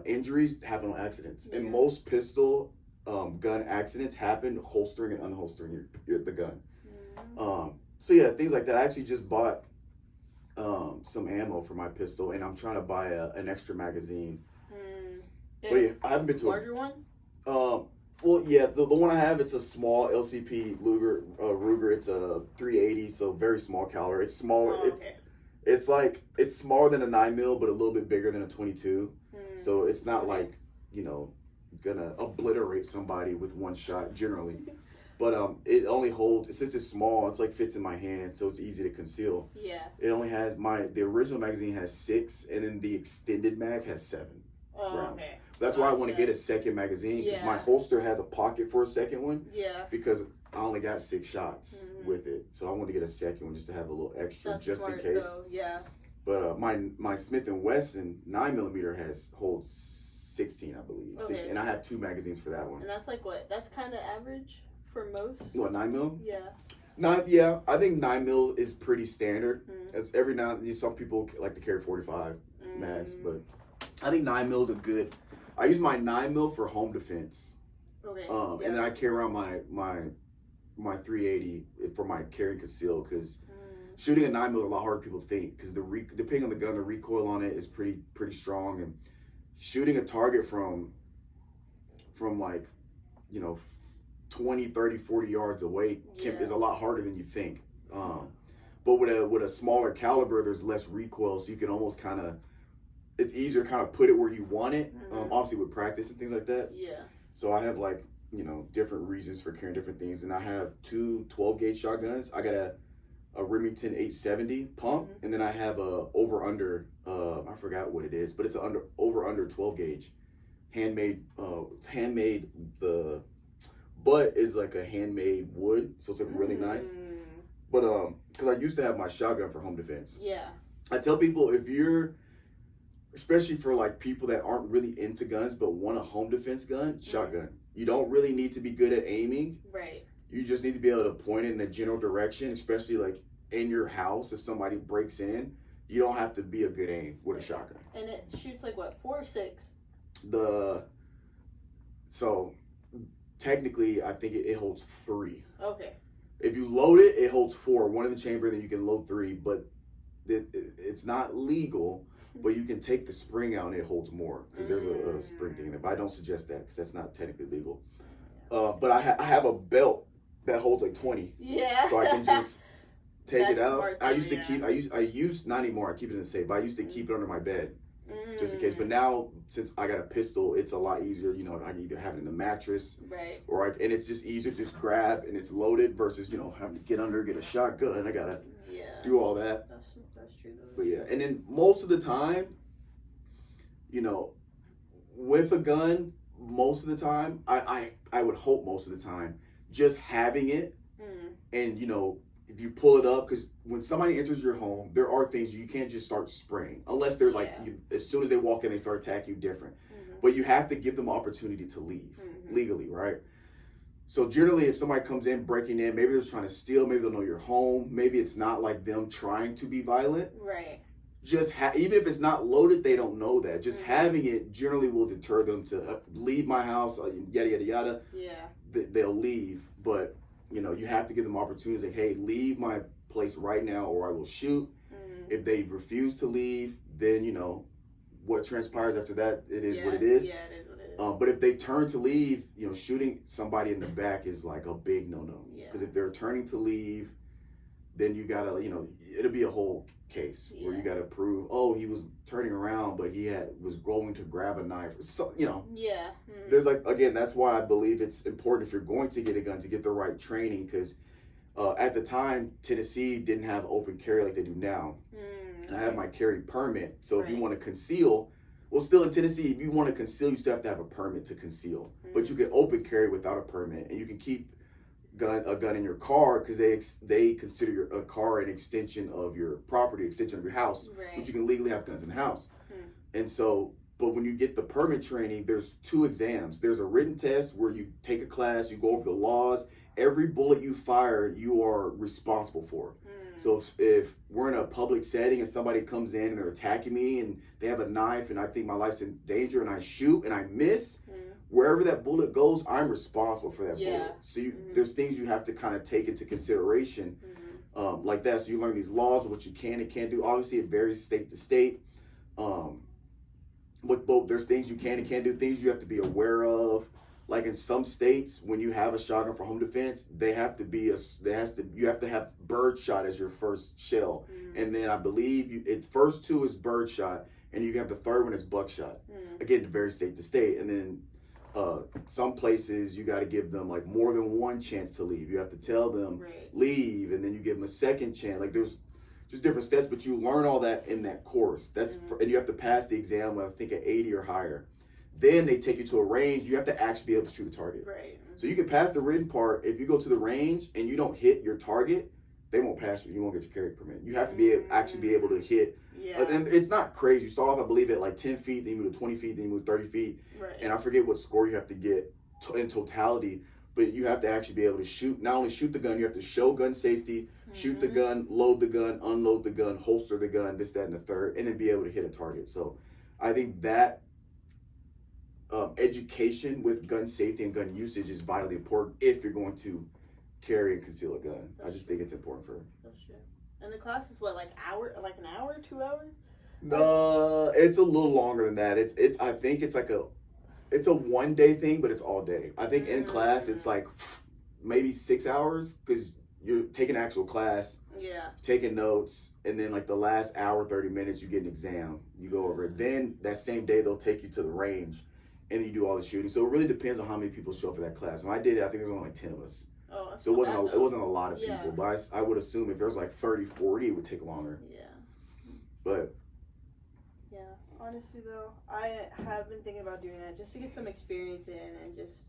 injuries happen on accidents. And most pistol gun accidents happen holstering and unholstering the gun. So yeah, things like that. I actually just bought some ammo for my pistol, and I'm trying to buy an extra magazine. But yeah, I haven't been to larger one. Well, yeah, the one I have, it's a small LCP Ruger. It's a 380, so very small caliber. It's smaller. It's smaller than a 9mm, but a little bit bigger than a 22. So it's not like gonna obliterate somebody with one shot generally. But it only holds, since it's small, it's like fits in my hand, and so it's easy to conceal. Yeah. It only has the original magazine has 6, and then the extended mag has 7 rounds. Okay. That's why I want to get a second magazine, because my holster has a pocket for a second one. Yeah. Because I only got 6 shots with it, so I want to get a second one just to have a little extra, just in case. Though. Yeah. But my Smith & Wesson 9mm holds 16, I believe. Okay. 16, and I have 2 magazines for that one. And that's like what? That's kind of average for most. What, 9mm? Yeah. Yeah, I think 9mm is pretty standard. As every now and then, some people like to carry 45 mags, but I think 9mm is a good. I use my 9mm for home defense. Okay. And then I carry around my 380 for my carry and conceal, because shooting a 9mm is a lot harder than people think, because depending on the gun, the recoil on it is pretty strong, and shooting a target from like 20, 30, 40 yards away is a lot harder than you think. But with a smaller caliber, there's less recoil, so you can almost it's easier to kind of put it where you want it, obviously with practice and things like that. Yeah. So I have different reasons for carrying different things, and I have 2 12-gauge shotguns. I got a Remington 870 pump, and then I have a over-under, I forgot what it is, but it's an over-under 12-gauge. Handmade, it's handmade, the butt is like a handmade wood, so it's really nice. But because I used to have my shotgun for home defense. Yeah. I tell people, if you're, especially for people that aren't really into guns but want a home defense gun, shotgun. You don't really need to be good at aiming. Right. You just need to be able to point it in a general direction, especially in your house. If somebody breaks in, you don't have to be a good aim with a shotgun. And it shoots 4 or 6? So technically, I think it holds 3. Okay. If you load it, it holds 4. 1 in the chamber, then you can load 3. But it's not legal. But you can take the spring out and it holds more, because there's a spring thing in there. But I don't suggest that, because that's not technically legal. But I have a belt that holds 20. Yeah. So I can just take it out. I used to keep. I use not anymore. I keep it in the safe. But I used to keep it under my bed. just in case. But now, since I got a pistol, it's a lot easier. You know, I can either have it in the mattress, Right. or and it's just easier to just grab and it's loaded versus, you know, having to get under, get a shotgun. I gotta do all that. That's true though. But yeah, and then most of the time, you know, with a gun, most of the time, I would hope most of the time, just having it, and you know, if you pull it up, because when somebody enters your home, there are things you can't just start spraying unless they're like, as soon as they walk in, they start attacking you different. But you have to give them an opportunity to leave legally, right? So generally, if somebody comes in breaking in, maybe they're trying to steal, maybe they'll know your home, maybe it's not like them trying to be violent. Right. Just even if it's not loaded, they don't know that. Just having it generally will deter them to leave my house, yada yada yada. Yeah. They'll leave, but you know, you have to give them opportunities. Like, hey, leave my place right now, or I will shoot. If they refuse to leave, then you know what transpires after that. It is what it is. Yeah, it is what it is. But if they turn to leave, you know, shooting somebody in the back is like a big no-no. Because if they're turning to leave, then you gotta, you know, it'll be a whole case where you gotta prove, oh, he was turning around, but he was going to grab a knife. So, you know, there's like, again, that's why I believe it's important if you're going to get a gun to get the right training, because at the time, Tennessee didn't have open carry like they do now. And I have my carry permit. So if you want to conceal, well, still in Tennessee, if you want to conceal, you still have to have a permit to conceal. But you can open carry without a permit, and you can keep a gun in your car because they consider a car an extension of your property, extension of your house, but you can legally have guns in the house. And so, but when you get the permit training, there's 2 exams. There's a written test where you take a class, you go over the laws. Every bullet you fire, you are responsible for. So if we're in a public setting and somebody comes in and they're attacking me and they have a knife and I think my life's in danger and I shoot and I miss, wherever that bullet goes, I'm responsible for that bullet. So there's things you have to kind of take into consideration like that. So you learn these laws of what you can and can't do. Obviously, it varies state to state. With both, there's things you can and can't do, things you have to be aware of. Like in some states, when you have a shotgun for home defense, you have to have bird shot as your first shell, and then I believe first 2 is bird shot, and you have the third one is buckshot. Again, it varies state to state, and then some places you got to give them like more than 1 chance to leave. You have to tell them leave, and then you give them a second chance. Like there's just different steps, but you learn all that in that course. And you have to pass the exam with I think an 80 or higher. Then they take you to a range. You have to actually be able to shoot a target. So you can pass the written part. If you go to the range and you don't hit your target, they won't pass you. You won't get your carry permit. You have to actually be able to hit. And it's not crazy. You start off, I believe, at like 10 feet, then you move to 20 feet, then you move 30 feet. And I forget what score you have to get in totality. But you have to actually be able to shoot. Not only shoot the gun, you have to show gun safety, shoot the gun, load the gun, unload the gun, holster the gun, this, that, and the third, and then be able to hit a target. So I think that education with gun safety and gun usage is vitally important if you're going to carry and conceal a gun. I just think it's important for. That's true. And the class is what, like an hour, 2 hours? No, it's a little longer than that. I think it's like it's a 1 day thing, but it's all day. I think in class it's like maybe 6 hours because you're taking actual class, taking notes, and then like the last hour, 30 minutes, you get an exam. You go over it. Then that same day they'll take you to the range. And you do all the shooting. So it really depends on how many people show up for that class. When I did it, I think there was only like 10 of us. Oh, so it wasn't a lot of people. But I would assume if there was like 30, 40, it would take longer. But honestly though, I have been thinking about doing that just to get some experience in and just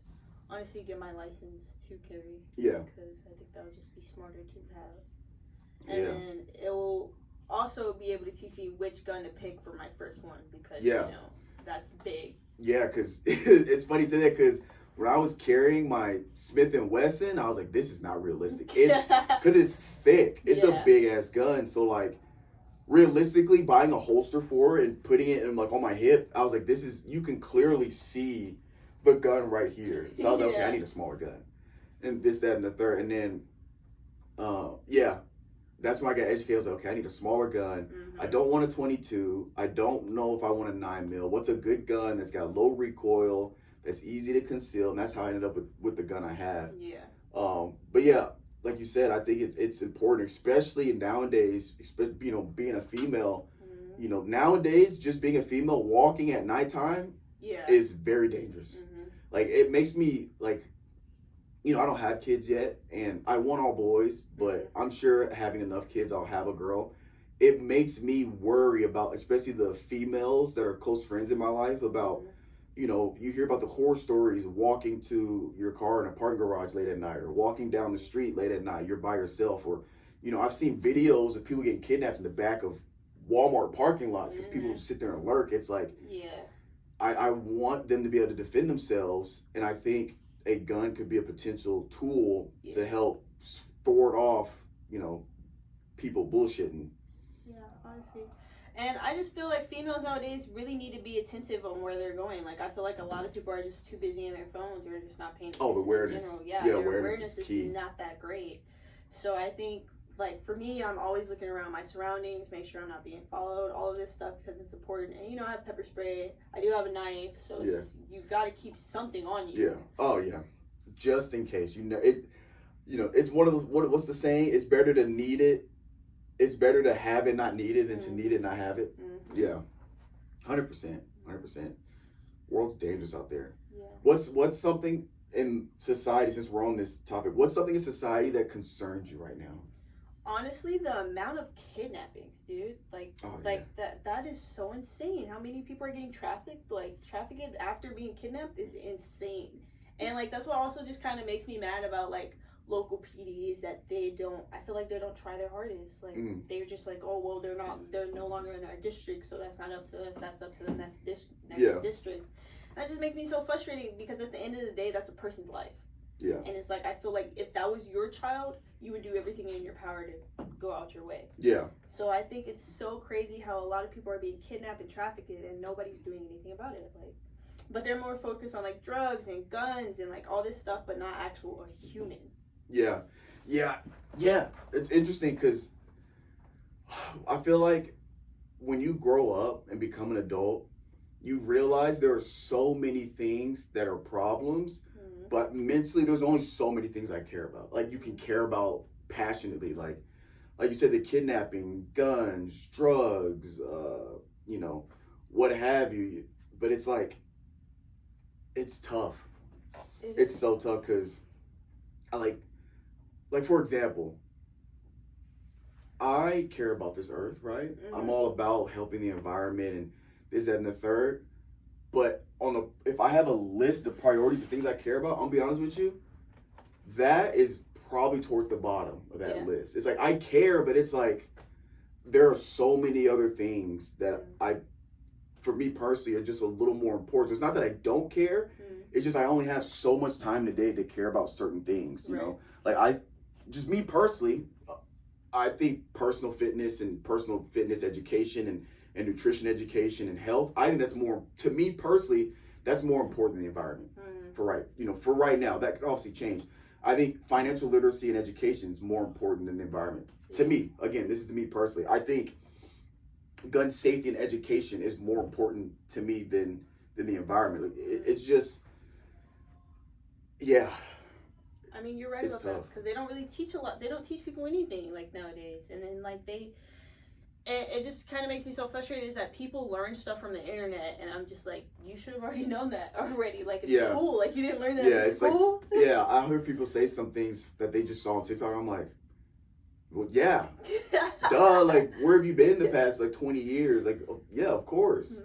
honestly get my license to carry. Because I think that would just be smarter to have. And then it will also be able to teach me which gun to pick for my first one because you know that's big. Yeah, because it's funny you say that because when I was carrying my Smith & Wesson, I was like, this is not realistic. It's because it's thick. It's a big ass gun. So like realistically buying a holster for it and putting it in like on my hip, I was like, you can clearly see the gun right here. So I was like, okay, I need a smaller gun. And this, that, and the third. And then that's when I got educated. I was like, okay, I need a smaller gun. I don't want a 22. I don't know if I want a 9mm. What's a good gun that's got low recoil, that's easy to conceal? And that's how I ended up with the gun I have. But yeah, like you said, I think it's important, especially nowadays, being a female, you know, nowadays, just being a female walking at nighttime is very dangerous. Like, it makes me, like, you know, I don't have kids yet, and I want all boys, but I'm sure having enough kids, I'll have a girl. It makes me worry about, especially the females that are close friends in my life, about, you know, you hear about the horror stories of walking to your car in a parking garage late at night, or walking down the street late at night, you're by yourself, or, you know, I've seen videos of people getting kidnapped in the back of Walmart parking lots because people just sit there and lurk. It's like, I want them to be able to defend themselves, and I think a gun could be a potential tool to help thwart off, you know, people bullshitting. Yeah, honestly. And I just feel like females nowadays really need to be attentive on where they're going. Like, I feel like a lot of people are just too busy in their phones or just not paying attention. Oh, awareness. In general. Yeah, yeah, their awareness is key. not that great. So I think, like, for me, I'm always looking around my surroundings, make sure I'm not being followed, all of this stuff, because it's important. And, you know, I have pepper spray. I do have a knife, so it's just, you got to keep something on you. Yeah. Oh, yeah. Just in case. You know, it's one of those, what's the saying? It's better to need it. It's better to have it, not need it, than to need it, not have it. Yeah. 100%. 100%. World's dangerous out there. Yeah. What's something in society, since we're on this topic, what's something in society that concerns you right now? Honestly, the amount of kidnappings, dude. Like that is so insane. How many people are getting trafficked? Like, trafficked after being kidnapped is insane. And, like, that's what also just kind of makes me mad about, like, local PDs, that I feel like they don't try their hardest. Like, they're just like, oh, well, they're no longer in our district, so that's not up to us, that's up to the next district. That just makes me so frustrated, because at the end of the day, that's a person's life. Yeah. And it's like, I feel like if that was your child, you would do everything in your power to go out your way. Yeah. So I think it's so crazy how a lot of people are being kidnapped and trafficked, and nobody's doing anything about it. Like, but they're more focused on, like, drugs and guns and, like, all this stuff, but not actual human. Yeah. It's interesting because I feel like when you grow up and become an adult, you realize there are so many things that are problems, but mentally there's only so many things I care about. Like, you can care about passionately, like you said, the kidnapping, guns, drugs, you know, what have you. But it's like, it's tough. It's so tough because I like, for example, I care about this earth, right? I'm all about helping the environment and this, that, and the third. But if I have a list of priorities of things I care about, I'm gonna be honest with you, that is probably toward the bottom of that list. It's like, I care, but it's like, there are so many other things that for me personally, are just a little more important. So it's not that I don't care. It's just I only have so much time in the day to care about certain things, you know? Like, me personally, I think personal fitness education and nutrition education and health, I think that's more, to me personally, that's more important than the environment for right now. That could obviously change. I think financial literacy and education is more important than the environment. To me, again, this is to me personally. I think gun safety and education is more important to me than the environment. It's just, yeah. I mean, you're right about that, because they don't really teach a lot. They don't teach people anything, like, nowadays. And then, like, it just kind of makes me so frustrated, is that people learn stuff from the internet, and I'm just like, you should have already known that already, like, in school. Like, you didn't learn that in school? Like, I heard people say some things that they just saw on TikTok. I'm like, well, yeah. Duh, like, where have you been the past, like, 20 years? Like, yeah, of course.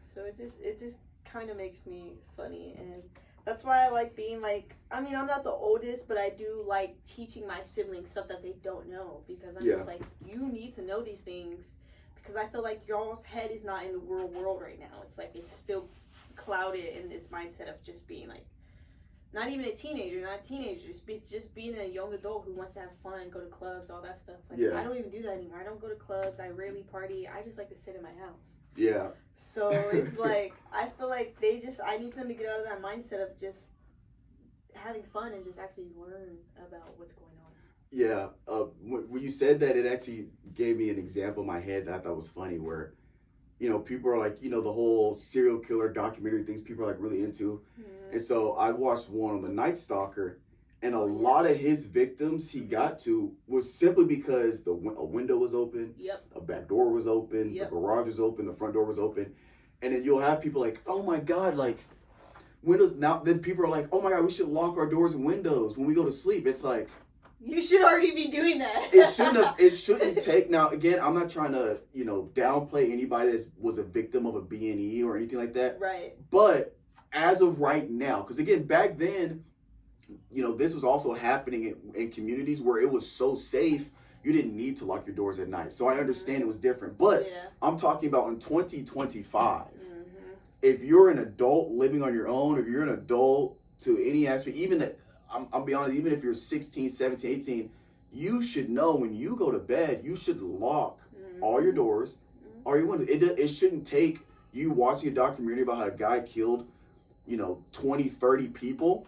So it just kind of makes me funny, and that's why I like being, like, I mean, I'm not the oldest, but I do like teaching my siblings stuff that they don't know, because I'm just like, you need to know these things, because I feel like y'all's head is not in the real world right now. It's like, it's still clouded in this mindset of just being, like, not even a teenager, just being a young adult who wants to have fun, go to clubs, all that stuff. Like, I don't even do that anymore. I don't go to clubs. I rarely party. I just like to sit in my house. Yeah. So it's like, I feel like I need them to get out of that mindset of just having fun and just actually learn about what's going on. Yeah. When you said that, it actually gave me an example in my head that I thought was funny, where, you know, people are like, you know, the whole serial killer documentary things people are like really into. And so I watched one on the Night Stalker, And a lot of his victims he got to was simply because a window was open, a back door was open, the garage was open, the front door was open. And then you'll have people like, oh my God, like windows. Now, then people are like, oh my God, we should lock our doors and windows when we go to sleep. It's like, you should already be doing that. It shouldn't take. Now, again, I'm not trying to, downplay anybody that was a victim of a B&E or anything like that. Right. But as of right now, because again, back then, this was also happening in communities where it was so safe, you didn't need to lock your doors at night. So I understand it was different. But I'm talking about in 2025, if you're an adult living on your own, if you're an adult to any aspect, even I'll be honest, even if you're 16, 17, 18, you should know when you go to bed, you should lock all your doors, all your windows. It shouldn't take you watching a documentary about how a guy killed, 20, 30 people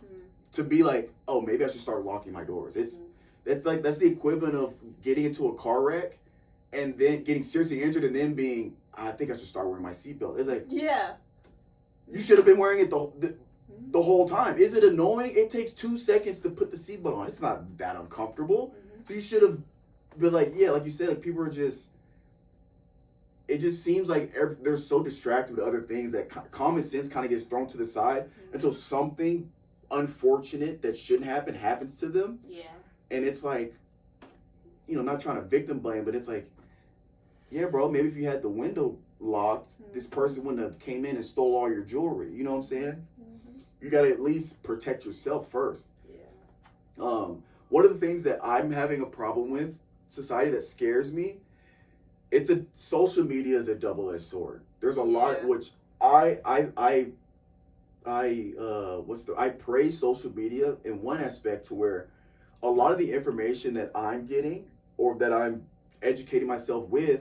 to be like, oh, maybe I should start locking my doors. That's the equivalent of getting into a car wreck and then getting seriously injured and then being, I think I should start wearing my seatbelt. It's like, you should have been wearing it the whole time. Is it annoying? It takes 2 seconds to put the seatbelt on. It's not that uncomfortable. So you should have been like, like you said, like people are just, it just seems like they're so distracted with other things that common sense kind of gets thrown to the side until something unfortunate that shouldn't happen happens to them. And it's like, not trying to victim blame, but it's like, yeah, bro, maybe if you had the window locked, this person wouldn't have came in and stole all your jewelry. You know what I'm saying? You got to at least protect yourself first. One of the things that I'm having a problem with society that scares me, social media is a double-edged sword. There's a lot, which I praise social media in one aspect to where a lot of the information that I'm getting or that I'm educating myself with,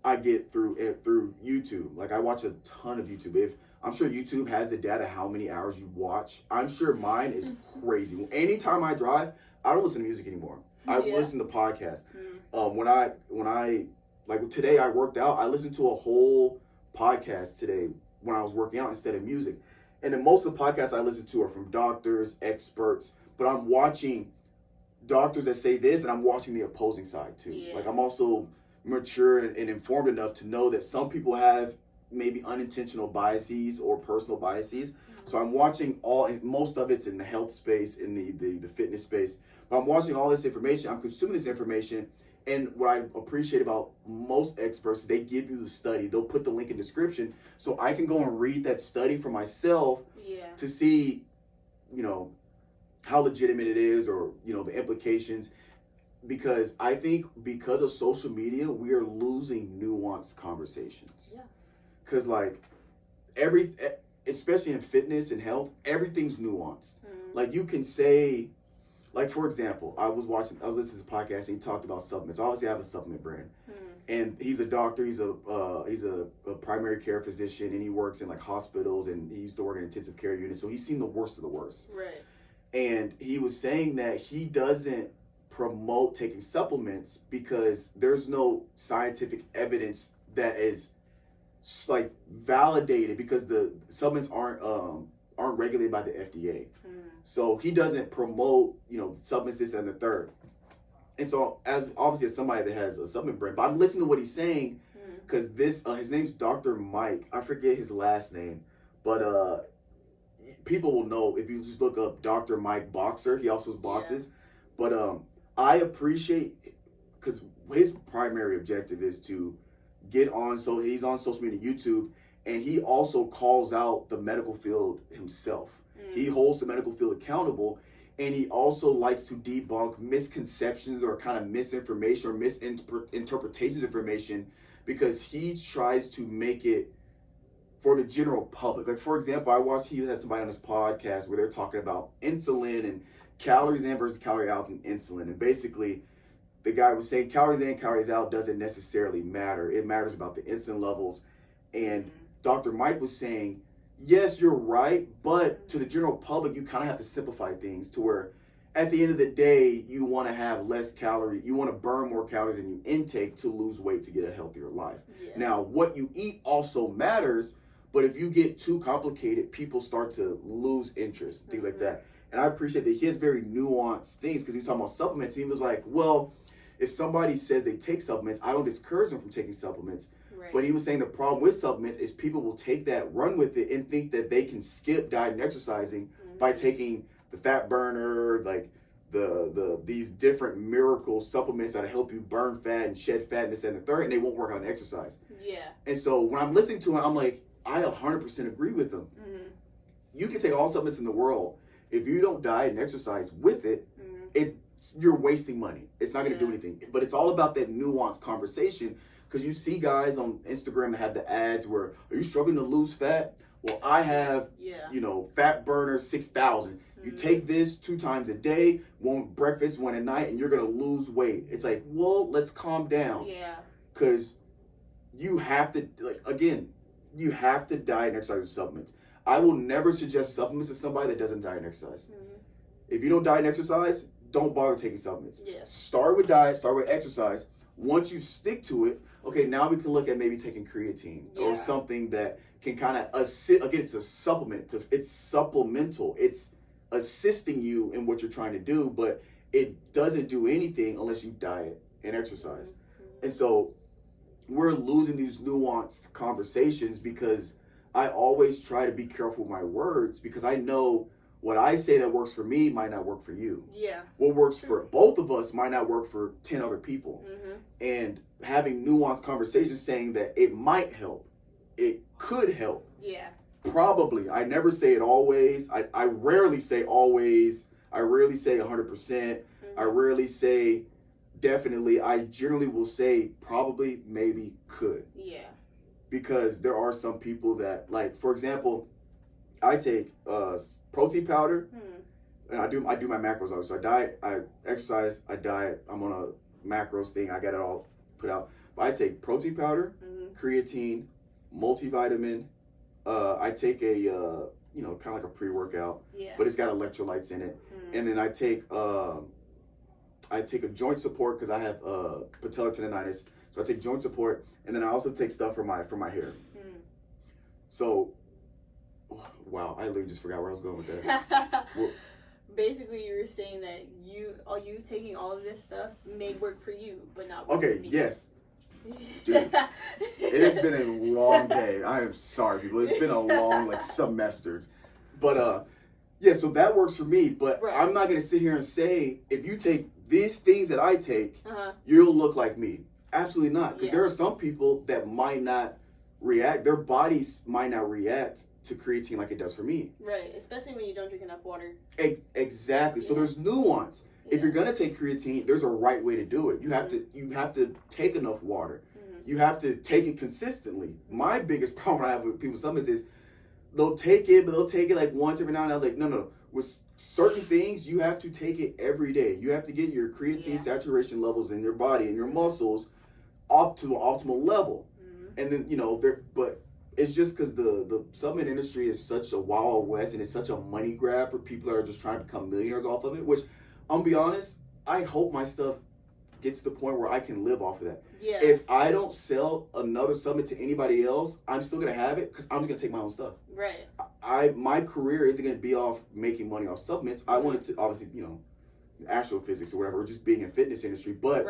I get through YouTube. Like I watch a ton of YouTube. I'm sure YouTube has the data how many hours you watch. I'm sure mine is crazy. Anytime I drive, I don't listen to music anymore. I listen to podcasts. When I like today I worked out, I listened to a whole podcast today when I was working out instead of music. And then most of the podcasts I listen to are from doctors, experts, but I'm watching doctors that say this and I'm watching the opposing side too. Like I'm also mature and informed enough to know that some people have maybe unintentional biases or personal biases. So I'm watching most of it's in the health space, in the fitness space. But I'm watching all this information. I'm consuming this information. And what I appreciate about most experts, they give you the study. They'll put the link in the description so I can go and read that study for myself to see, how legitimate it is or, the implications. Because I think because of social media, we are losing nuanced conversations. Because especially in fitness and health, everything's nuanced. Like you can say, like for example, I was listening to this podcast and he talked about supplements. Obviously I have a supplement brand. And he's a doctor, he's a primary care physician, and he works in like hospitals and he used to work in intensive care units. So he's seen the worst of the worst. Right. And he was saying that he doesn't promote taking supplements because there's no scientific evidence that is like validated because the supplements aren't regulated by the FDA. So he doesn't promote, supplements this and the third. And so as somebody that has a supplement brand, but I'm listening to what he's saying because his name's Dr. Mike. I forget his last name, but people will know if you just look up Dr. Mike Boxer. He also boxes. But I appreciate because his primary objective is to get on. So he's on social media, YouTube, and he also calls out the medical field himself. He holds the medical field accountable, and he also likes to debunk misconceptions or kind of misinformation or misinterpretations of information because he tries to make it for the general public. Like for example, he had somebody on his podcast where they're talking about insulin and calories in versus calorie out in insulin. And basically the guy was saying calories in, calories out doesn't necessarily matter. It matters about the insulin levels. And Dr. Mike was saying, yes, you're right, but to the general public, you kind of have to simplify things to where at the end of the day, you want to have less calorie. You want to burn more calories than you intake to lose weight to get a healthier life. Now, what you eat also matters, but if you get too complicated, people start to lose interest, things like that. And I appreciate that he has very nuanced things because he was talking about supplements. And he was like, well, if somebody says they take supplements, I don't discourage them from taking supplements. Right. But he was saying the problem with supplements is people will take that, run with it, and think that they can skip diet and exercising by taking the fat burner, like these different miracle supplements that help you burn fat and shed fat and this and the third, and they won't work out in exercise. Yeah. And so when I'm listening to him, I'm like, I 100% agree with him. You can take all supplements in the world. If you don't diet and exercise with it, you're wasting money. It's not going to do anything. But it's all about that nuanced conversation, because you see guys on Instagram that have the ads where, are you struggling to lose fat? Well, I have, fat burner 6,000. You take this 2 times a day, one breakfast, one at night, and you're going to lose weight. It's like, well, let's calm down. Yeah. Because you have to, you have to diet and exercise with supplements. I will never suggest supplements to somebody that doesn't diet and exercise. If you don't diet and exercise, don't bother taking supplements. Yeah. Start with diet, start with exercise. Once you stick to it, okay, now we can look at maybe taking creatine or something that can kind of assist. Again, it's a supplement. It's supplemental. It's assisting you in what you're trying to do, but it doesn't do anything unless you diet and exercise. And so we're losing these nuanced conversations because I always try to be careful with my words, because I know what I say that works for me might not work for you. Yeah. What works for both of us might not work for 10 other people. And having nuanced conversations saying that it might help, it could help. Yeah. Probably. I never say it always. I rarely say always. I rarely say 100%. I rarely say definitely. I generally will say probably, maybe, could. Yeah. Because there are some people that, like, for example, I take protein powder, and I do my macros always. So I diet, I exercise, I diet. I'm on a macros thing. I got it all put out. But I take protein powder, creatine, multivitamin. I take a kind of like a pre-workout, but it's got electrolytes in it. And then I take a joint support because I have patellar tendonitis. So I take joint support, and then I also take stuff for my hair. So, wow, I literally just forgot where I was going with that. Well, basically, you were saying that you taking all of this stuff may work for you, but not work for me. Yes. Dude, it has been a long day. I am sorry, people. It's been a long, semester. But, so that works for me. But I'm not going to sit here and say, if you take these things that I take, you'll look like me. Absolutely not. Because there are some people that might not react. Their bodies might not react to creatine like it does for me. Right. Especially when you don't drink enough water. Exactly. So there's nuance. If you're gonna take creatine, there's a right way to do it. You have to take enough water. You have to take it consistently. My biggest problem I have with people with supplements is they'll take it, but they'll take it like once every now and then. I was like, no. With certain things, you have to take it every day. You have to get your creatine saturation levels in your body and your muscles up to an optimal level. And then but it's just because the supplement industry is such a wild west, and it's such a money grab for people that are just trying to become millionaires off of it, which, I'll be honest, I hope my stuff gets to the point where I can live off of that. Yeah. If I don't sell another supplement to anybody else, I'm still going to have it because I'm just going to take my own stuff. Right. My career isn't going to be off making money off supplements. I wanted to, obviously, astrophysics or whatever, or just being in fitness industry. But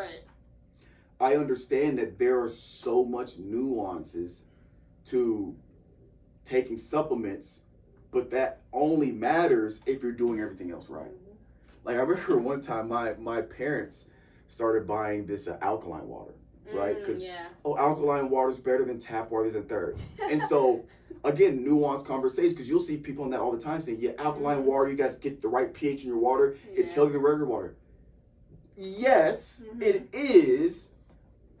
I understand that there are so much nuances to taking supplements, but that only matters if you're doing everything else right. Like, I remember one time my parents started buying this alkaline water, right? Because, alkaline water is better than tap water, this and third. And so, again, nuanced conversation, because you'll see people on that all the time saying, alkaline water, you got to get the right pH in your water. It's healthier than regular water. Yes, it is.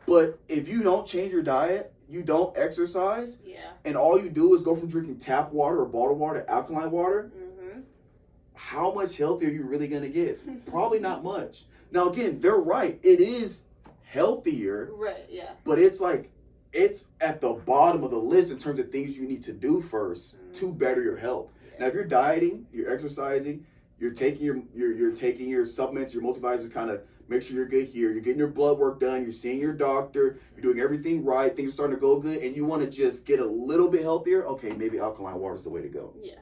But if you don't change your diet, you don't exercise, and all you do is go from drinking tap water or bottled water to alkaline water, how much healthier are you really going to get? Probably not much. Now, again, they're right. It is healthier. Right, yeah. But it's at the bottom of the list in terms of things you need to do first to better your health. Now, if you're dieting, you're exercising, you're taking your supplements, your multivitamins to kind of make sure you're good here. You're getting your blood work done. You're seeing your doctor. You're doing everything right. Things are starting to go good. And you want to just get a little bit healthier. Okay, maybe alkaline water is the way to go. Yeah.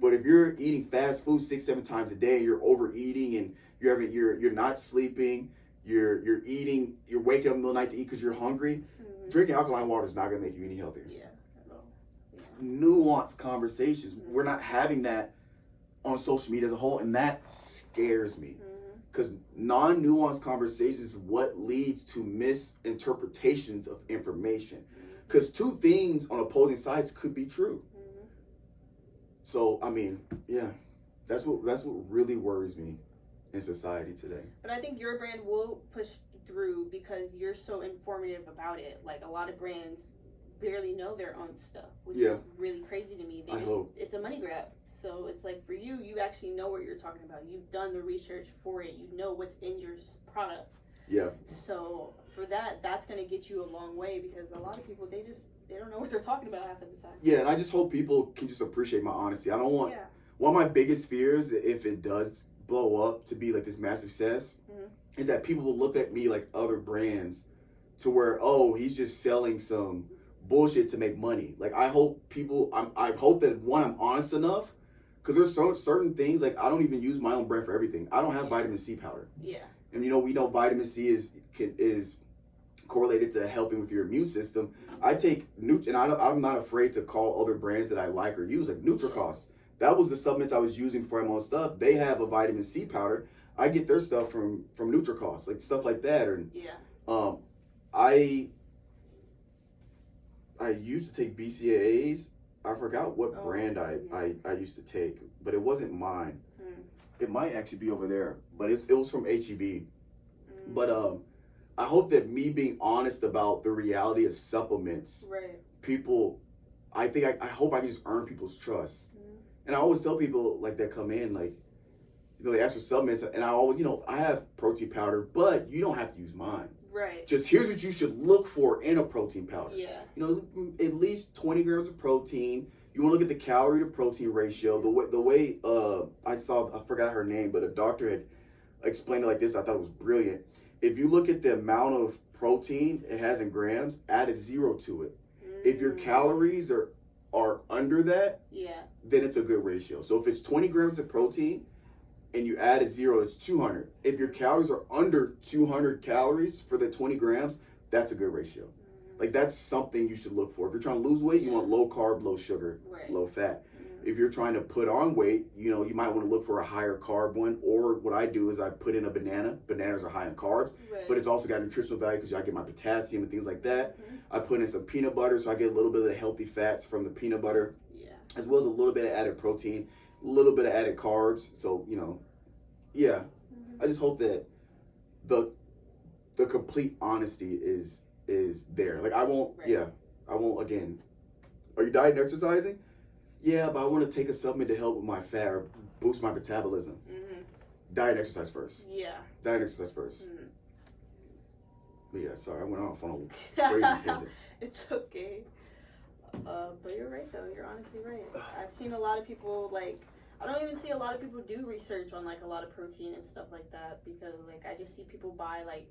But if you're eating fast food 6-7 times a day, and you're overeating, and you're not sleeping, you're waking up in the middle of the night to eat because you're hungry. Drinking alkaline water is not going to make you any healthier. Yeah, at all. Yeah. Nuanced conversations. We're not having that on social media as a whole, and that scares me. Because non-nuanced conversations is what leads to misinterpretations of information. Because two things on opposing sides could be true. So, I mean, yeah, that's what really worries me in society today. But I think your brand will push through because you're so informative about it. Like, a lot of brands barely know their own stuff, which is really crazy to me. It's a money grab. So it's like, for you actually know what you're talking about. You've done the research for it. You know what's in your product. Yeah. So for that's going to get you a long way, because a lot of people, they don't know what they're talking about half of the time. Yeah, and I just hope people can just appreciate my honesty. I don't want one of my biggest fears, if it does blow up to be like this massive success, is that people will look at me like other brands to where, oh, he's just selling some bullshit to make money. Like, I hope I hope that, one, I'm honest enough, because there's certain things, like, I don't even use my own brand for everything. I don't have vitamin C powder. Yeah. And we know vitamin C is correlated to helping with your immune system. I take and I'm not afraid to call other brands that I like or use, like Nutricost. That was the supplements I was using for my own stuff. They have a vitamin C powder. I get their stuff from Nutricost, like stuff like that. And I used to take BCAAs. I forgot what brand I used to take, but it wasn't mine. It might actually be over there, but it was from HEB. But I hope that me being honest about the reality of supplements, people, I hope I can just earn people's trust. And I always tell people like that come in, like, they ask for supplements, and I always, I have protein powder, but you don't have to use mine. Right. Just here's what you should look for in a protein powder. Yeah. At least 20 grams of protein. You want to look at the calorie to protein ratio. The way I forgot her name, but a doctor had explained it like this. I thought it was brilliant. If you look at the amount of protein it has in grams, add a 0 to it. If your calories are under that, then it's a good ratio. So if it's 20 grams of protein and you add a 0, it's 200. If your calories are under 200 calories for the 20 grams, that's a good ratio. Like, that's something you should look for. If you're trying to lose weight, you want low carb, low sugar, low fat. If you're trying to put on weight, you might want to look for a higher carb one. Or what I do is I put in a banana. Bananas are high in carbs, but it's also got nutritional value because I get my potassium and things like that. I put in some peanut butter, so I get a little bit of the healthy fats from the peanut butter, as well as a little bit of added protein, a little bit of added carbs. So, I just hope that the complete honesty is there. Like, I won't, again, are you dieting and exercising? Yeah, but I want to take a supplement to help with my fat or boost my metabolism. Diet and exercise first. Yeah. Diet and exercise first. But yeah, sorry, I went off on a crazy tangent. It's okay. But you're right, though. You're honestly right. I've seen a lot of people, like, I don't even see a lot of people do research on, like, a lot of protein and stuff like that, because, like, I just see people buy, like,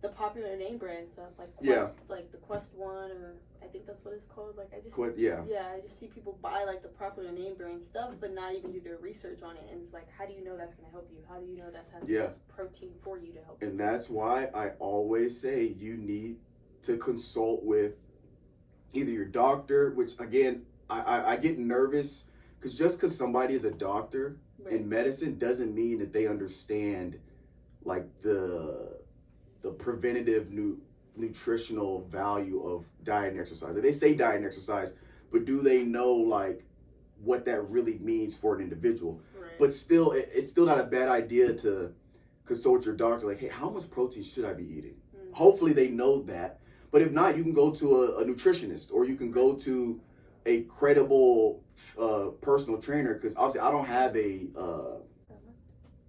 the popular name brand stuff, like Quest, like the Quest one, or I think that's what it's called. Like, I just I just see people buy like the popular name brand stuff, but not even do their research on it. And it's like, how do you know that's gonna help you? How do you know that's protein for you to help? And that's why I always say you need to consult with either your doctor, which again I get nervous because somebody is a doctor in medicine doesn't mean that they understand like the preventative nutritional value of diet and exercise. They say diet and exercise, but do they know like what that really means for an individual? But still, it's still not a bad idea to consult with your doctor. Like, hey, how much protein should I be eating? Hopefully they know that. But if not, you can go to a nutritionist, or you can go to a credible personal trainer. Because obviously I don't have a.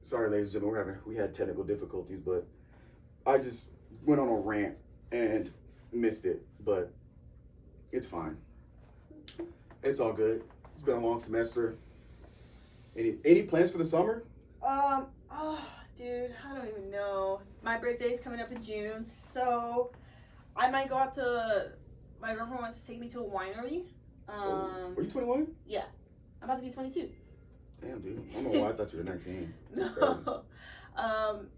Sorry, ladies and gentlemen, we had technical difficulties, but I just went on a rant and missed it, but it's fine. It's all good. It's been a long semester. Any plans for the summer? Dude, I don't even know. My birthday's coming up in June, so I might go out to. My girlfriend wants to take me to a winery. Are you 21? Yeah. I'm about to be 22. Damn, dude. I don't know why I thought you were 19. No.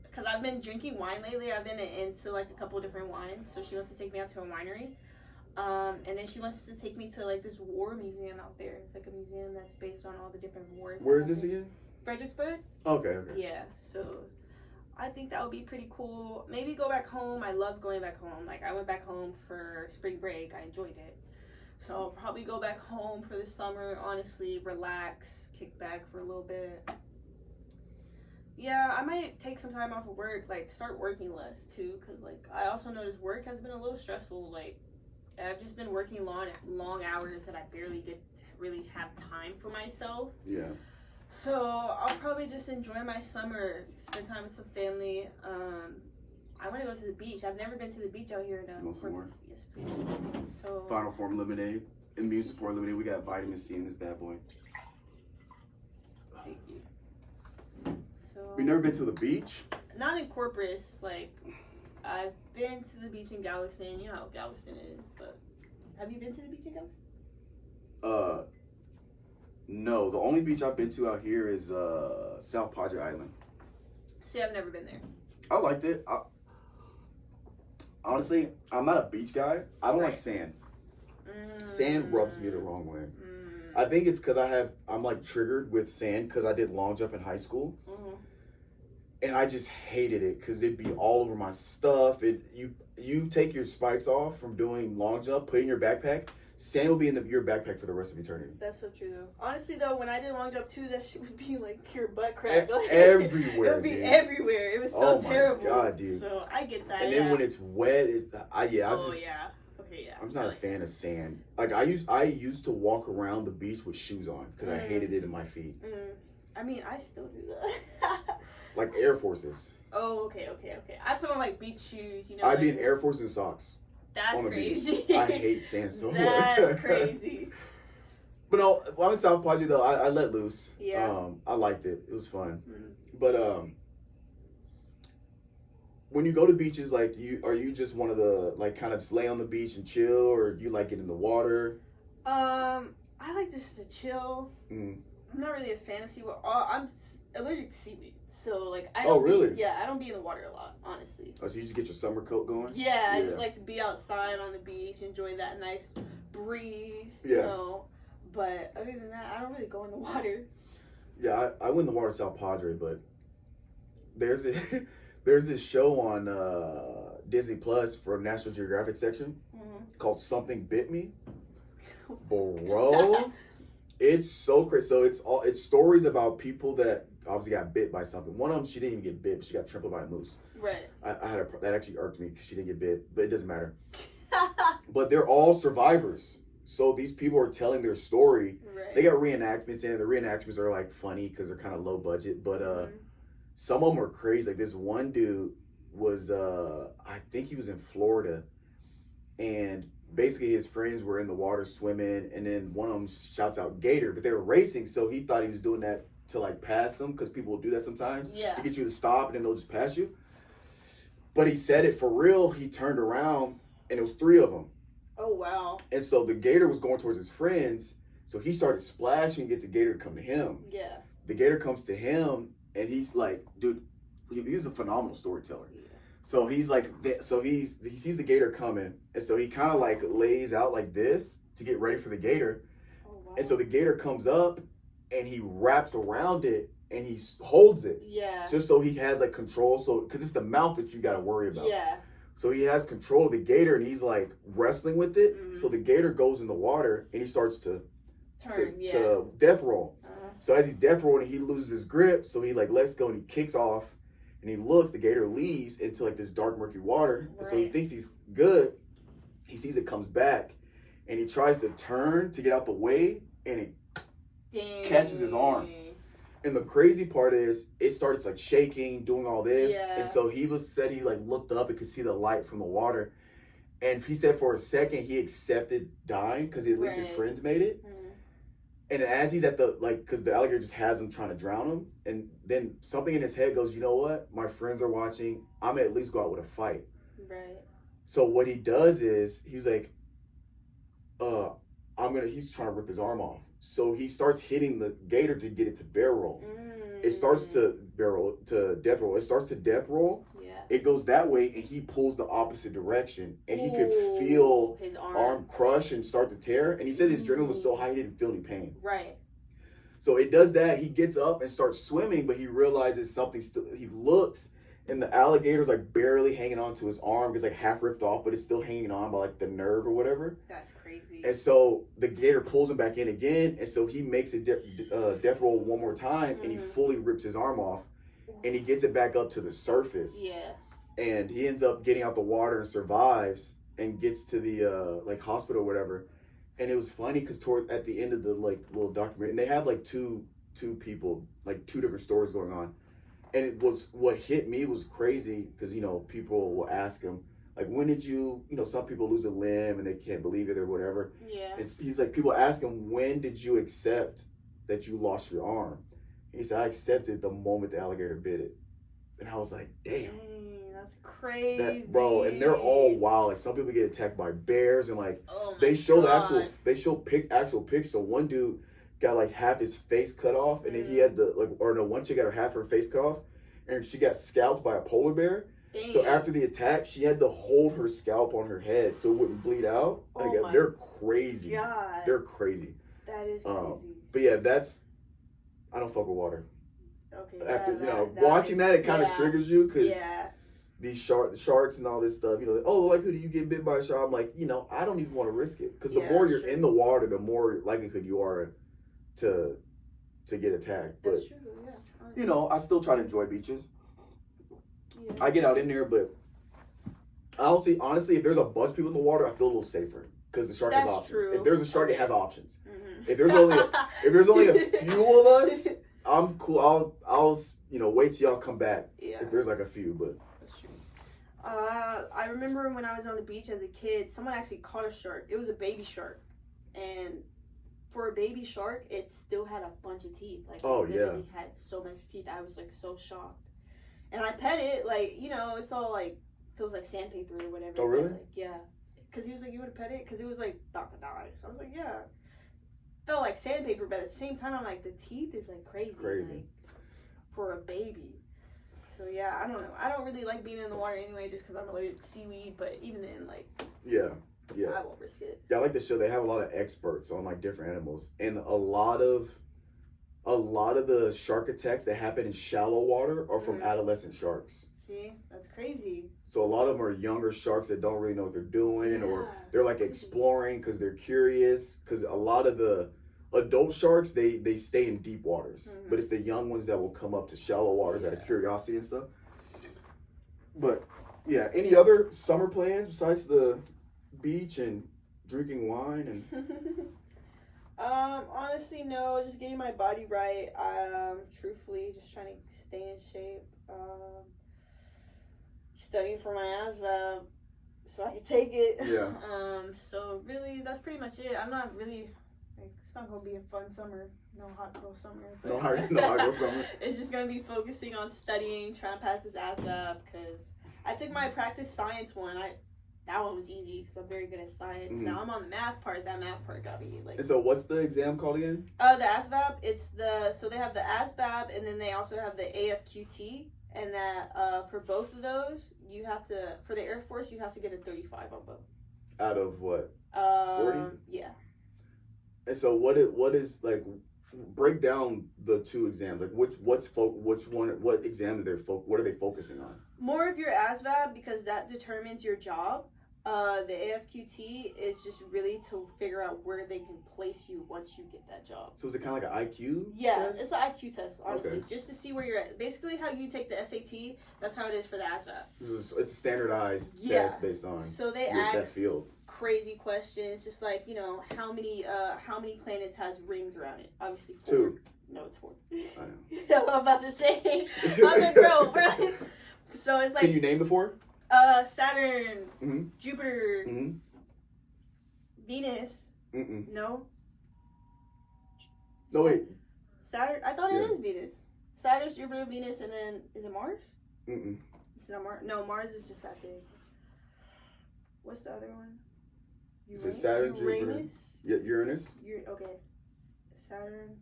Because I've been drinking wine lately. I've been into like a couple of different wines. So she wants to take me out to a winery. And then she wants to take me to like this war museum out there. It's like a museum that's based on all the different wars. Where is this again? Fredericksburg. Okay. Yeah, so I think that would be pretty cool. Maybe go back home. I love going back home. Like, I went back home for spring break. I enjoyed it. So I'll probably go back home for the summer, honestly, relax, kick back for a little bit. Yeah, I might take some time off of work, like start working less too, because like I also noticed work has been a little stressful. Like, I've just been working long hours that I barely get to really have time for myself. Yeah. So I'll probably just enjoy my summer, spend time with some family. I want to go to the beach. I've never been to the beach out here now. Yes, please. So Final Form lemonade, immune support lemonade. We got vitamin C in this bad boy. thank you. So We never been to the beach? not in Corpus. Like, I've been to the beach in Galveston. You know how Galveston is, but have you been to the beach in Galveston? No. The only beach I've been to out here is South Padre Island. See, I've never been there. I liked it. Honestly, I'm not a beach guy. I don't like sand. Sand rubs me the wrong way. I think it's because I'm like triggered with sand because I did long jump in high school. And I just hated it because it'd be all over my stuff. You take your spikes off from doing long jump, put it in your backpack. Sand will be in your backpack for the rest of eternity. That's so true, though. Honestly, though, when I did long jump too, that shit would be like your butt crack. Like, everywhere. It would be everywhere. It was so terrible. Oh my God, dude. So I get that. And then when it's wet, Okay, yeah. I'm just not a fan of sand. Like I used to walk around the beach with shoes on because I hated it in my feet. I mean, I still do that. Like Air Forces. Oh, okay. I put on like beach shoes, you know. I'd be in Air Force and socks. That's crazy. I hate sand so much. That's crazy. But no, when I'm in South Padre though, I let loose. Yeah. I liked it. It was fun. But when you go to beaches, like are you just one of the like kind of just lay on the beach and chill, or do you like get in the water? I like just to chill. I'm not really a fan of seaweed. I'm allergic to seaweed, so like I don't. Oh really? I don't be in the water a lot, honestly. Oh, so you just get your summer coat going? Yeah, I just like to be outside on the beach, enjoy that nice breeze. You know, but other than that, I don't really go in the water. Yeah, I went in the water South Padre, but there's this show on Disney Plus for National Geographic section called Something Bit Me. Bro, it's so crazy. So it's stories about people that obviously got bit by something. One of them, she didn't even get bit, but she got trampled by a moose. Right. That actually irked me because she didn't get bit, but it doesn't matter. But they're all survivors. So these people are telling their story. Right. They got reenactments in it. The reenactments are like funny because they're kind of low budget, but some of them are crazy. Like this one dude was, I think he was in Florida, and basically his friends were in the water swimming, and then one of them shouts out "Gator," but they were racing, so he thought he was doing that to like pass them because people will do that sometimes to get you to stop, and then they'll just pass you. But he said it for real. He turned around, and it was 3 of them. Oh wow! And so the gator was going towards his friends, so he started splashing to get the gator to come to him. Yeah. The gator comes to him, and he's like, dude, he's a phenomenal storyteller. Yeah. So he's like, he sees the gator coming, and so he kind of like lays out like this to get ready for the gator. Oh, wow. And so the gator comes up, and he wraps around it, and he holds it. Yeah. Just so he has like control, so because it's the mouth that you got to worry about. Yeah. So he has control of the gator, and he's like wrestling with it. So the gator goes in the water, and he starts to death roll. So as he's death rolling, he loses his grip. So he like lets go, and he kicks off, and he looks. The gator leaves into like this dark, murky water. Right. And so he thinks he's good. He sees it comes back, and he tries to turn to get out the way, and it catches his arm. And the crazy part is, it starts like shaking, doing all this. Yeah. And so he like looked up and could see the light from the water. And he said for a second he accepted dying because at least his friends made it. And as he's at because the alligator just has him trying to drown him. And then something in his head goes, you know what? My friends are watching. I'm gonna at least go out with a fight. Right. So what he does is, he's like, he's trying to rip his arm off. So he starts hitting the gator to get it to barrel roll. It starts to death roll. It starts to death roll. Yeah. It goes that way, and he pulls the opposite direction, and he could feel his arm crush and start to tear. And he said his adrenaline was so high he didn't feel any pain. Right. So it does that. He gets up and starts swimming, but he realizes something still. He looks, and the alligator's like barely hanging on to his arm. It's like half ripped off, but it's still hanging on by like the nerve or whatever. That's crazy. And so the gator pulls him back in again, and so he makes a death roll one more time, and he fully rips his arm off, and he gets it back up to the surface. Yeah. And he ends up getting out the water and survives and gets to the like hospital or whatever. And it was funny because at the end of the like little documentary, and they have like two people, like two different stories going on. And it was, what hit me was crazy because, you know, people will ask him, like, when did you know, some people lose a limb and they can't believe it or whatever. Yeah. He's like, people ask him, when did you accept that you lost your arm? And he said, I accepted the moment the alligator bit it. And I was like, damn. Dang, that's crazy. Bro, and they're all wild. Like, some people get attacked by bears, and like, oh they show God. actual pictures. So one dude got like half his face cut off, and then he had one chick got her half her face cut off, and she got scalped by a polar bear. Dang. So after the attack, she had to hold her scalp on her head so it wouldn't bleed out. Like, they're crazy. God. They're crazy. That is crazy. But yeah, I don't fuck with water. Okay. After watching that, it kind of triggers you because these sharks and all this stuff. You know, oh, like, who do you get bit by a shark? I'm like, you know, I don't even want to risk it because the more you're in the water, the more likelihood you are to get attacked. But that's true. Yeah. you know, I still try to enjoy beaches. Yeah. I get out in there, but honestly, if there's a bunch of people in the water, I feel a little safer because the shark has options. True. If there's a shark, it has options. Mm-hmm. If there's only a few of us, I'm cool. I'll wait till y'all come back. Yeah. If there's like a few, but that's true. I remember when I was on the beach as a kid, someone actually caught a shark. It was a baby shark, and for a baby shark, it still had a bunch of teeth. Like, it literally had so much teeth. I was like so shocked. And I pet it, like, you know, it's all like, feels like sandpaper or whatever. Oh, really? Like, yeah. Because he was like, you would have pet it? Because it was like about to die. So I was like, yeah. Felt like sandpaper, but at the same time, I'm like, the teeth is like crazy. Like, for a baby. So yeah, I don't know. I don't really like being in the water anyway, just because I'm allergic to seaweed. But even then, like, yeah, I won't risk it. Yeah, I like the show. They have a lot of experts on like different animals, and a lot of the shark attacks that happen in shallow water are from adolescent sharks. See, that's crazy. So a lot of them are younger sharks that don't really know what they're doing, or they're like exploring because they're curious. Because a lot of the adult sharks, they stay in deep waters, but it's the young ones that will come up to shallow waters out of curiosity and stuff. But yeah, any other summer plans besides the beach and drinking wine and? Honestly, no. Just getting my body right. Truthfully, just trying to stay in shape. Studying for my ASVAB so I can take it. Yeah. So really, that's pretty much it. I'm not really. It's not gonna be a fun summer. No hot girl summer. No hot girl summer. It's just gonna be focusing on studying, trying to pass this ASVAB because I took my practice science one. That one was easy because I'm very good at science. Mm-hmm. Now I'm on the math part. That math part got me like. And so, what's the exam called again? The ASVAB. So they have the ASVAB, and then they also have the AFQT. And that for both of those, you have to, for the Air Force, you have to get a 35 on both. Out of what? 40? Yeah. And so what is like, break down the two exams. Like what exam what are they focusing on? More of your ASVAB because that determines your job. The AFQT is just really to figure out where they can place you once you get that job. So is it kind of like an IQ test? It's an IQ test, honestly. Okay. Just to see where you're at. Basically how you take the SAT, that's how it is for the ASVAB. It's a standardized test based on that field. Crazy questions, just like, you know, how many planets has rings around it? Obviously 4. 2. No, it's 4. I know. I'm about to say. I'm like, bro. So it's like. Can you name the 4? Saturn, Jupiter, Venus. No. No, wait. Saturn. I thought it is Venus. Saturn, Jupiter, Venus, and then is it Mars? It's not Mars. No, Mars is just that big. What's the other one? Is it Saturn, Uranus? Jupiter? Yeah, Uranus. Okay. Saturn.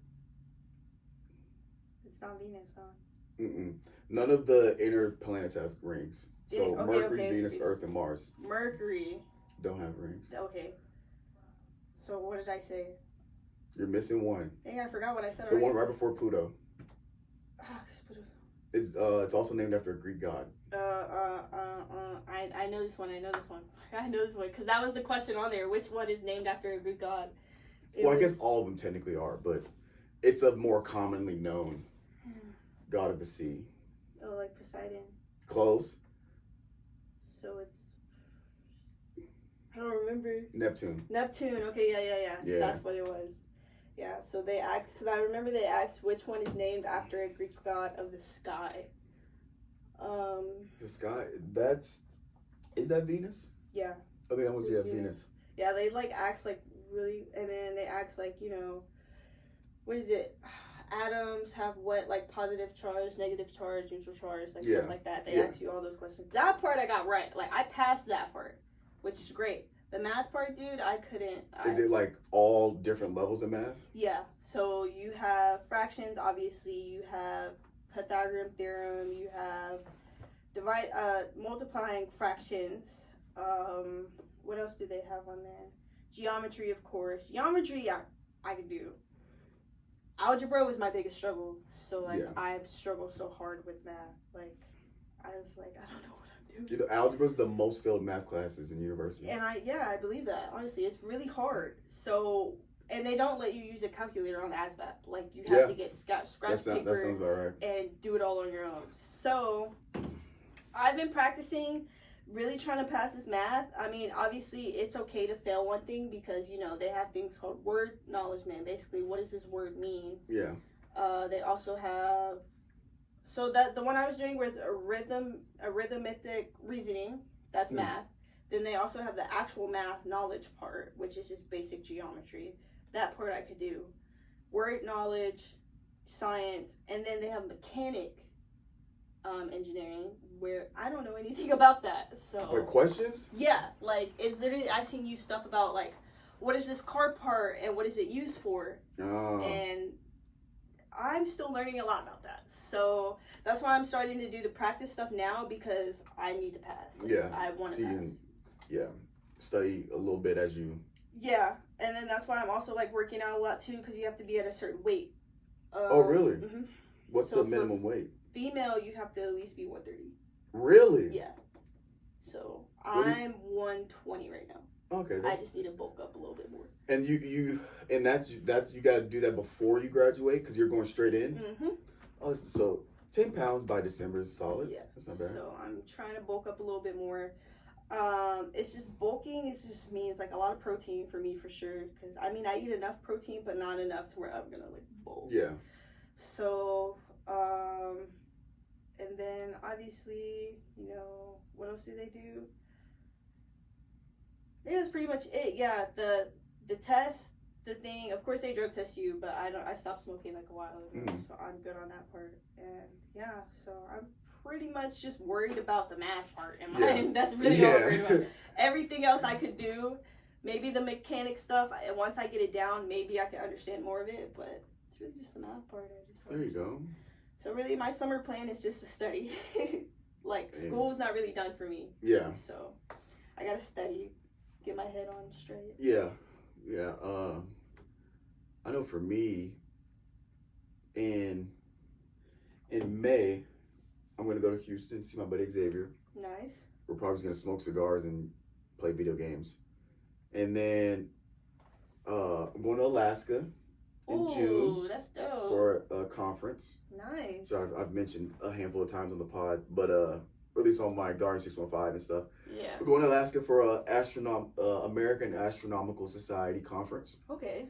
It's not Venus, huh? None of the inner planets have rings. So Okay, Mercury, okay. Venus, Earth, and Mars Mercury. don't have rings. Okay. So what did I say? You're missing one. Dang, I forgot what I said The already. one right before Pluto. Ah, 'cause Pluto's- It's also named after a Greek god. I know this one. I know this one because that was the question on there. Which one is named after a Greek god? I guess all of them technically are, but it's a more commonly known god of the sea. Oh, like Poseidon. Close. So it's. I don't remember. Neptune. Okay, yeah. That's what it was. Yeah. So they asked because I remember they asked which one is named after a Greek god of the sky. The sky. Is that Venus? Yeah. I think that was Venus. Yeah, they like asked like really, and then they asked like what is it? Atoms have what, like positive charge, negative charge, neutral charge, like stuff like that. They ask you all those questions. That part I got right. Like I passed that part, which is great. The math part, dude, I couldn't. Is it like all different levels of math? Yeah. So you have fractions, obviously. You have Pythagorean theorem. You have multiplying fractions. What else do they have on there? Geometry, of course. Geometry, I can do. Algebra was my biggest struggle. So I struggle so hard with math. Like I was like, I don't know what I'm doing. Algebra is the most failed math classes in university. And I believe that. Honestly, it's really hard. So, and they don't let you use a calculator on the ASVAB. Like you have to get scratch paper. That sounds about right. And do it all on your own. So, I've been practicing, really trying to pass this math. I mean, obviously, it's okay to fail one thing because they have things called word knowledge, man. Basically, what does this word mean? Yeah. They also have. So that the one I was doing was arithmetic reasoning. That's math. Then they also have the actual math knowledge part, which is just basic geometry. That part I could do. Word knowledge, science, and then they have mechanic engineering, where I don't know anything about that. So. Wait, questions? Yeah, like it's literally asking you stuff about like, what is this car part and what is it used for? Oh. And I'm still learning a lot about that. So that's why I'm starting to do the practice stuff now because I need to pass. Like, I want to pass. Study a little bit as you. Yeah, and then that's why I'm also like working out a lot too because you have to be at a certain weight. Oh, really? Mm-hmm. What's the minimum weight? Female, you have to at least be 130. Really? Yeah. So I'm 120 right now. Okay. I just need to bulk up a little bit more. And that's you got to do that before you graduate because you're going straight in. Mm-hmm. Oh, so 10 pounds by December is solid. Yeah. That's not bad. So I'm trying to bulk up a little bit more. It's just bulking. It just means like a lot of protein for me for sure. Because I mean I eat enough protein, but not enough to where I'm gonna like bulk. Yeah. So and then obviously what else do they do? Yeah, that's pretty much it. Yeah, the test, the thing. Of course, they drug test you, but I stopped smoking like a while ago, so I'm good on that part. And yeah, so I'm pretty much just worried about the math part. And that's really all I'm worried about. Everything else I could do, maybe the mechanic stuff. Once I get it down, maybe I can understand more of it. But it's really just the math part. There you go. So really, my summer plan is just to study. Like school's not really done for me. Yeah. So I gotta study. Get my head on straight. Yeah. I know for me, in May, I'm gonna go to Houston, see my buddy Xavier. Nice. We're probably just gonna smoke cigars and play video games, and then I'm going to Alaska in June. That's dope. For a conference. Nice. So I've mentioned a handful of times on the pod, but or at least on my Darn 615 and stuff. Yeah. We're going to Alaska for a American Astronomical Society conference. Okay.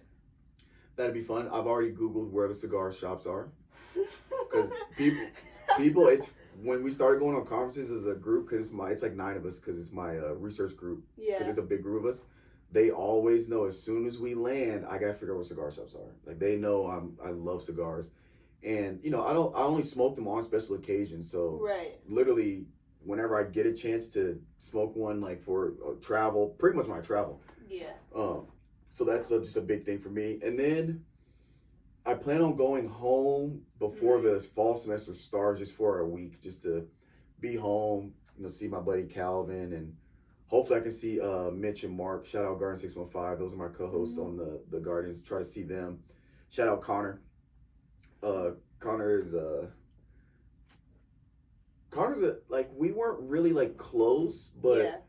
That'd be fun. I've already Googled where the cigar shops are. Because people, it's when we started going on conferences as a group, because it's like 9 of us, because it's my research group. Yeah. Because it's a big group of us. They always know as soon as we land, I gotta figure out where cigar shops are. Like they know I love cigars, and I only smoke them on special occasions. So literally, whenever I get a chance to smoke one, like for travel, pretty much when I travel. Yeah. So that's just a big thing for me. And then I plan on going home before the fall semester starts, just for a week, just to be home, see my buddy Calvin, and hopefully I can see Mitch and Mark. Shout out Garden 615. Those are my co-hosts on the Guardians. Try to see them. Shout out Connor. Connor's like, we weren't really like close, but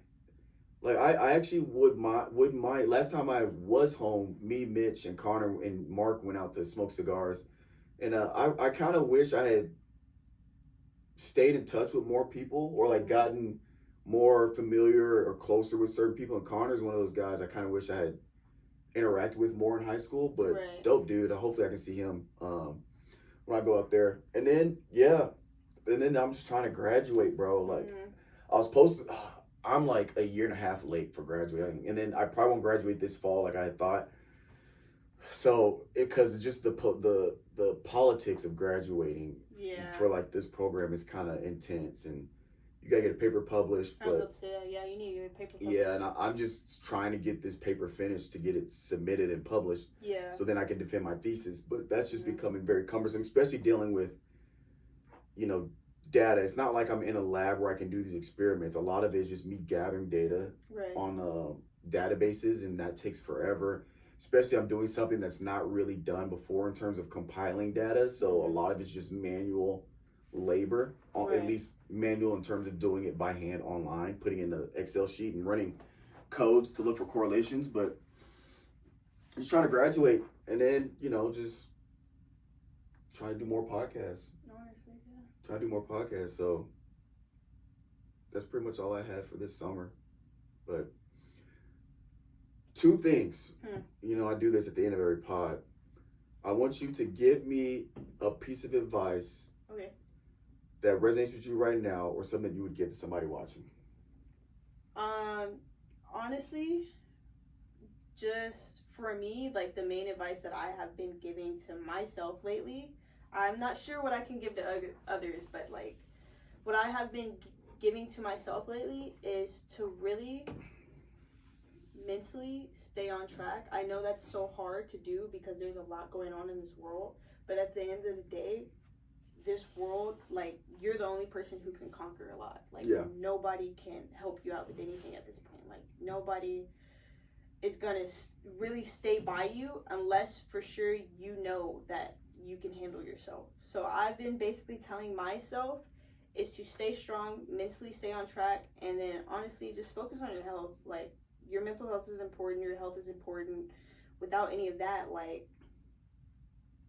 like I actually wouldn't mind. Last time I was home, me, Mitch, and Connor and Mark went out to smoke cigars, and I kind of wish I had stayed in touch with more people, or like gotten more familiar or closer with certain people. And Connor's one of those guys I kind of wish I had interacted with more in high school. But dope dude. Hopefully I can see him when I go out there. And then I'm just trying to graduate, bro. Like I was supposed to. I'm like a year and a half late for graduating, and then I probably won't graduate this fall like I had thought. So because it's just the politics of graduating for like this program is kind of intense, and you gotta get a paper published. But you need to get a paper published. Yeah, and I'm just trying to get this paper finished to get it submitted and published. Yeah. So then I can defend my thesis. But that's just becoming very cumbersome, especially dealing with, data. It's not like I'm in a lab where I can do these experiments. A lot of it is just me gathering data on databases, and that takes forever. Especially I'm doing something that's not really done before in terms of compiling data. So a lot of it's just manual labor, at least manual in terms of doing it by hand online, putting in an Excel sheet and running codes to look for correlations. But just trying to graduate, and then, just trying to do more podcasts. Try to do more podcasts. So that's pretty much all I had for this summer. But 2 things. I do this at the end of every pod. I want you to give me a piece of advice that resonates with you right now, or something that you would give to somebody watching. Honestly, just for me, like the main advice that I have been giving to myself lately, I'm not sure what I can give to others, but like what I have been giving to myself lately is to really mentally stay on track. I know that's so hard to do because there's a lot going on in this world, but at the end of the day, this world, like, you're the only person who can conquer a lot. Like, nobody can help you out with anything at this point. Like, nobody is gonna really stay by you unless for sure you know that you can handle yourself. So I've been basically telling myself is to stay strong, mentally stay on track, and then honestly just focus on your health. Like, your mental health is important, your health is important. Without any of that, like,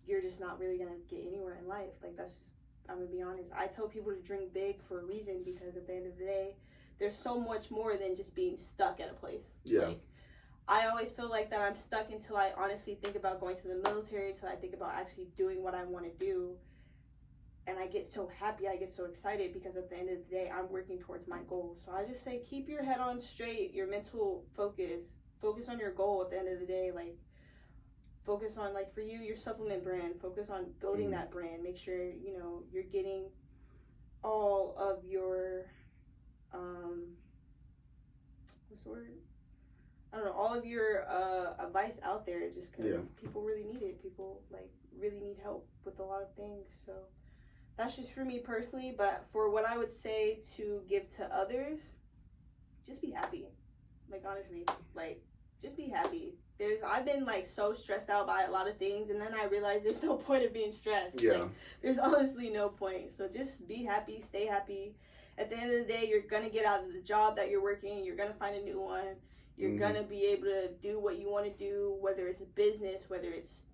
you're just not really gonna get anywhere in life. Like, that's just, I'm gonna be honest. I tell people to dream big for a reason, because at the end of the day, there's so much more than just being stuck at a place. Like, I always feel like that I'm stuck until I honestly think about going to the military, until I think about actually doing what I want to do. And I get so happy, I get so excited, because at the end of the day, I'm working towards my goal. So I just say, keep your head on straight, your mental focus on your goal at the end of the day. Like, focus on, like, for you, your supplement brand, focus on building that brand. Make sure, you're getting all of your, what's the word? I don't know, all of your advice out there, just because people really need it. People, like, really need help with a lot of things. So that's just for me personally. But for what I would say to give to others, just be happy. Like, honestly, like, just be happy. I've been, like, so stressed out by a lot of things, and then I realized there's no point of being stressed. Like, there's honestly no point. So just be happy, stay happy. At the end of the day, you're going to get out of the job that you're working. You're going to find a new one. You're going to be able to do what you want to do, whether it's a business, whether it's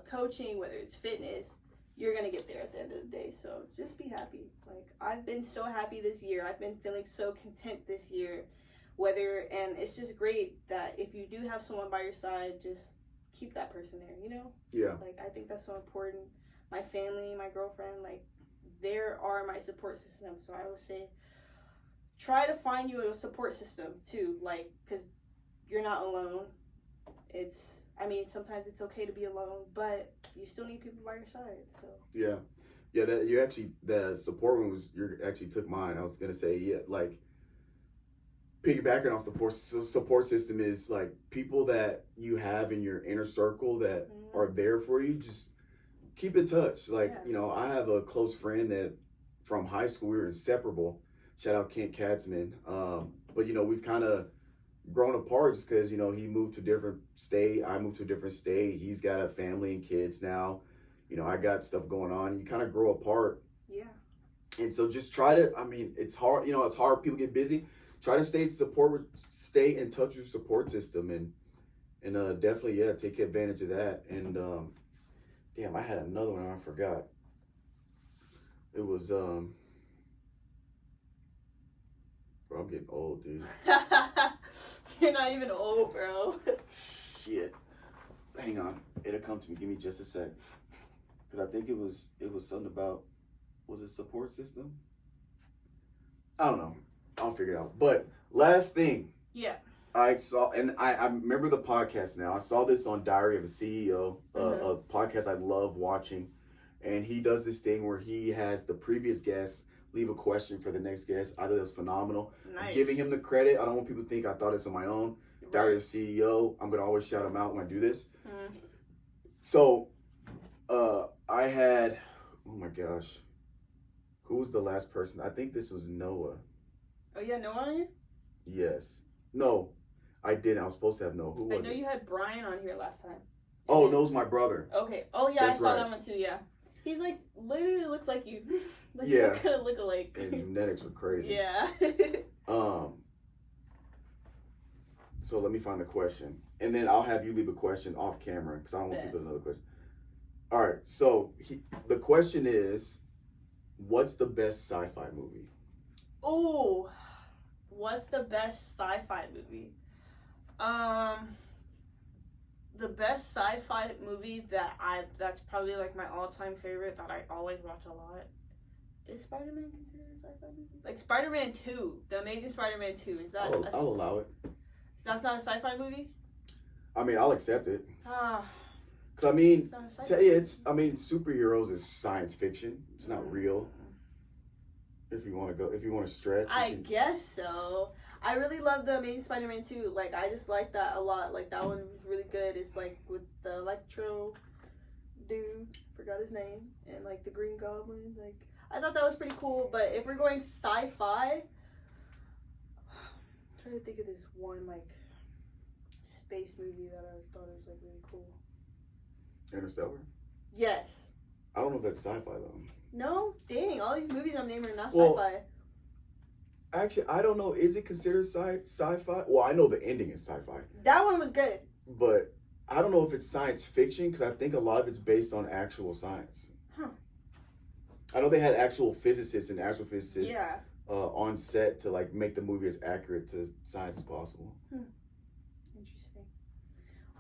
coaching, whether it's fitness. You're going to get there at the end of the day. So just be happy. Like, I've been so happy this year. I've been feeling so content this year. And it's just great that if you do have someone by your side, just keep that person there, Like, I think that's so important. My family, my girlfriend, like, they are my support system. So I would say, try to find you a support system too, like, because you're not alone. Sometimes it's okay to be alone, but you still need people by your side. So the support one you actually took mine. I was gonna say, like, piggybacking off the support system is, like, people that you have in your inner circle that are there for you. Just keep in touch. Like, Yeah. you know, I have a close friend that from high school, we were inseparable. Shout out Kent Katzman. But, you know, we've kind of grown apart just because, you know, he moved to a different state. I moved to a different state. He's got a family and kids now. You know, I got stuff going on. You kind of grow apart. Yeah. And so just try to, I mean, it's hard, you know, it's hard. People get busy. Try to stay in touch with your support system and definitely, yeah, take advantage of that. And, damn, I had another one I forgot. It was, bro, I'm getting old, dude. You're not even old, bro. Shit. Hang on. It'll come to me. Give me just a sec. Because I think it was something about, was it support system? I don't know. I'll figure it out. But last thing. Yeah. I saw, and I remember the podcast now. I saw this on Diary of a CEO, a podcast I love watching. And he does this thing where he has the previous guest leave a question for the next guest. I thought it was phenomenal. Nice. I'm giving him the credit. I don't want people to think I thought it's on my own. Right. Diary of a CEO. I'm going to always shout him out when I do this. Mm-hmm. So, I had, oh my gosh. Who was the last person? I think this was Noah. Oh, yeah, Noah on here? Yes. No, I didn't. I was supposed to have Noah. Who was it? I know you had Brian on here last time. Oh, Noah's my brother. Okay. Oh, yeah, That's I saw right. that one too, yeah. He's like, literally looks like you. Like, yeah. you kind of look alike. And genetics are crazy. Yeah. So let me find the question. And then I'll have you leave a question off camera because I don't want people to know the question. All right. So the question is, what's the best sci-fi movie? Oh, what's the best sci-fi movie? The best sci-fi movie that's probably like my all-time favorite that I always watch a lot is Spider-Man considered a sci-fi movie? Like Spider-Man 2, The Amazing Spider-Man 2. Is that I'll allow it. That's not a sci-fi movie? I mean, I'll accept it. Ah. Cuz I mean, it's superheroes is science fiction. It's not real. If you want to stretch. I guess so. I really love The Amazing Spider-Man 2. Like, I just like that a lot. Like, that one was really good. It's, like, with the Electro dude. Forgot his name. And, like, the Green Goblin. Like, I thought that was pretty cool. But if we're going sci-fi, I'm trying to think of this one, like, space movie that I thought was, like, really cool. Interstellar? Yes. I don't know if that's sci-fi, though. No? Dang, all these movies I'm naming are not sci-fi. Actually, I don't know. Is it considered sci-fi? Well, I know the ending is sci-fi. That one was good. But I don't know if it's science fiction because I think a lot of it's based on actual science. Huh. I know they had actual physicists and astrophysicists on set to like make the movie as accurate to science as possible. Interesting.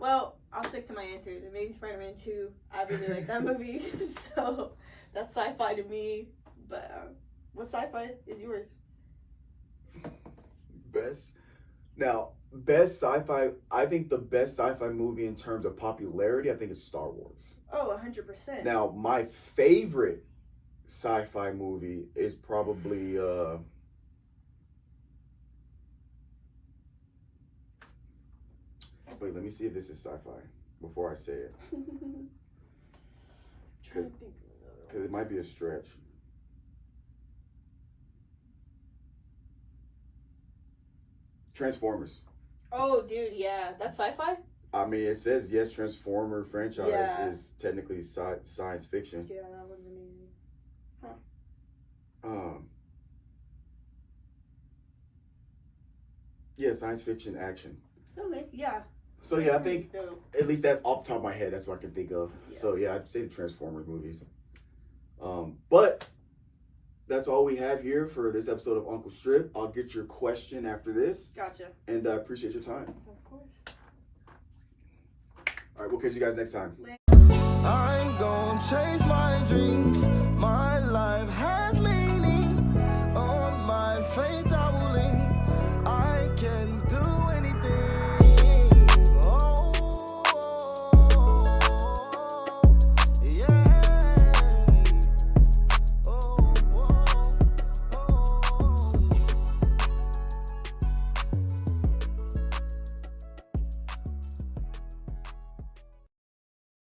Well, I'll stick to my answer. The Amazing Spider-Man 2. I really like that movie. So that's sci-fi to me. But what sci-fi is yours? Best sci-fi, I think the best sci-fi movie in terms of popularity, I think is Star Wars. Oh, 100%. Now, my favorite sci-fi movie is probably, wait, let me see if this is sci-fi before I say it. Because it might be a stretch. Transformers. Oh, dude, yeah. That's sci-fi? I mean, it says, yes, Transformer franchise is technically science fiction. Yeah, that one's amazing. Huh. Yeah, science fiction action. Okay, yeah. So, yeah, I think, at least that's off the top of my head, that's what I can think of. Yeah. So, yeah, I'd say the Transformers movies. But that's all we have here for this episode of Uncle Strib. I'll get your question after this. Gotcha. And I appreciate your time. Of course. All right, we'll catch you guys next time. I'm gonna chase my dreams. My life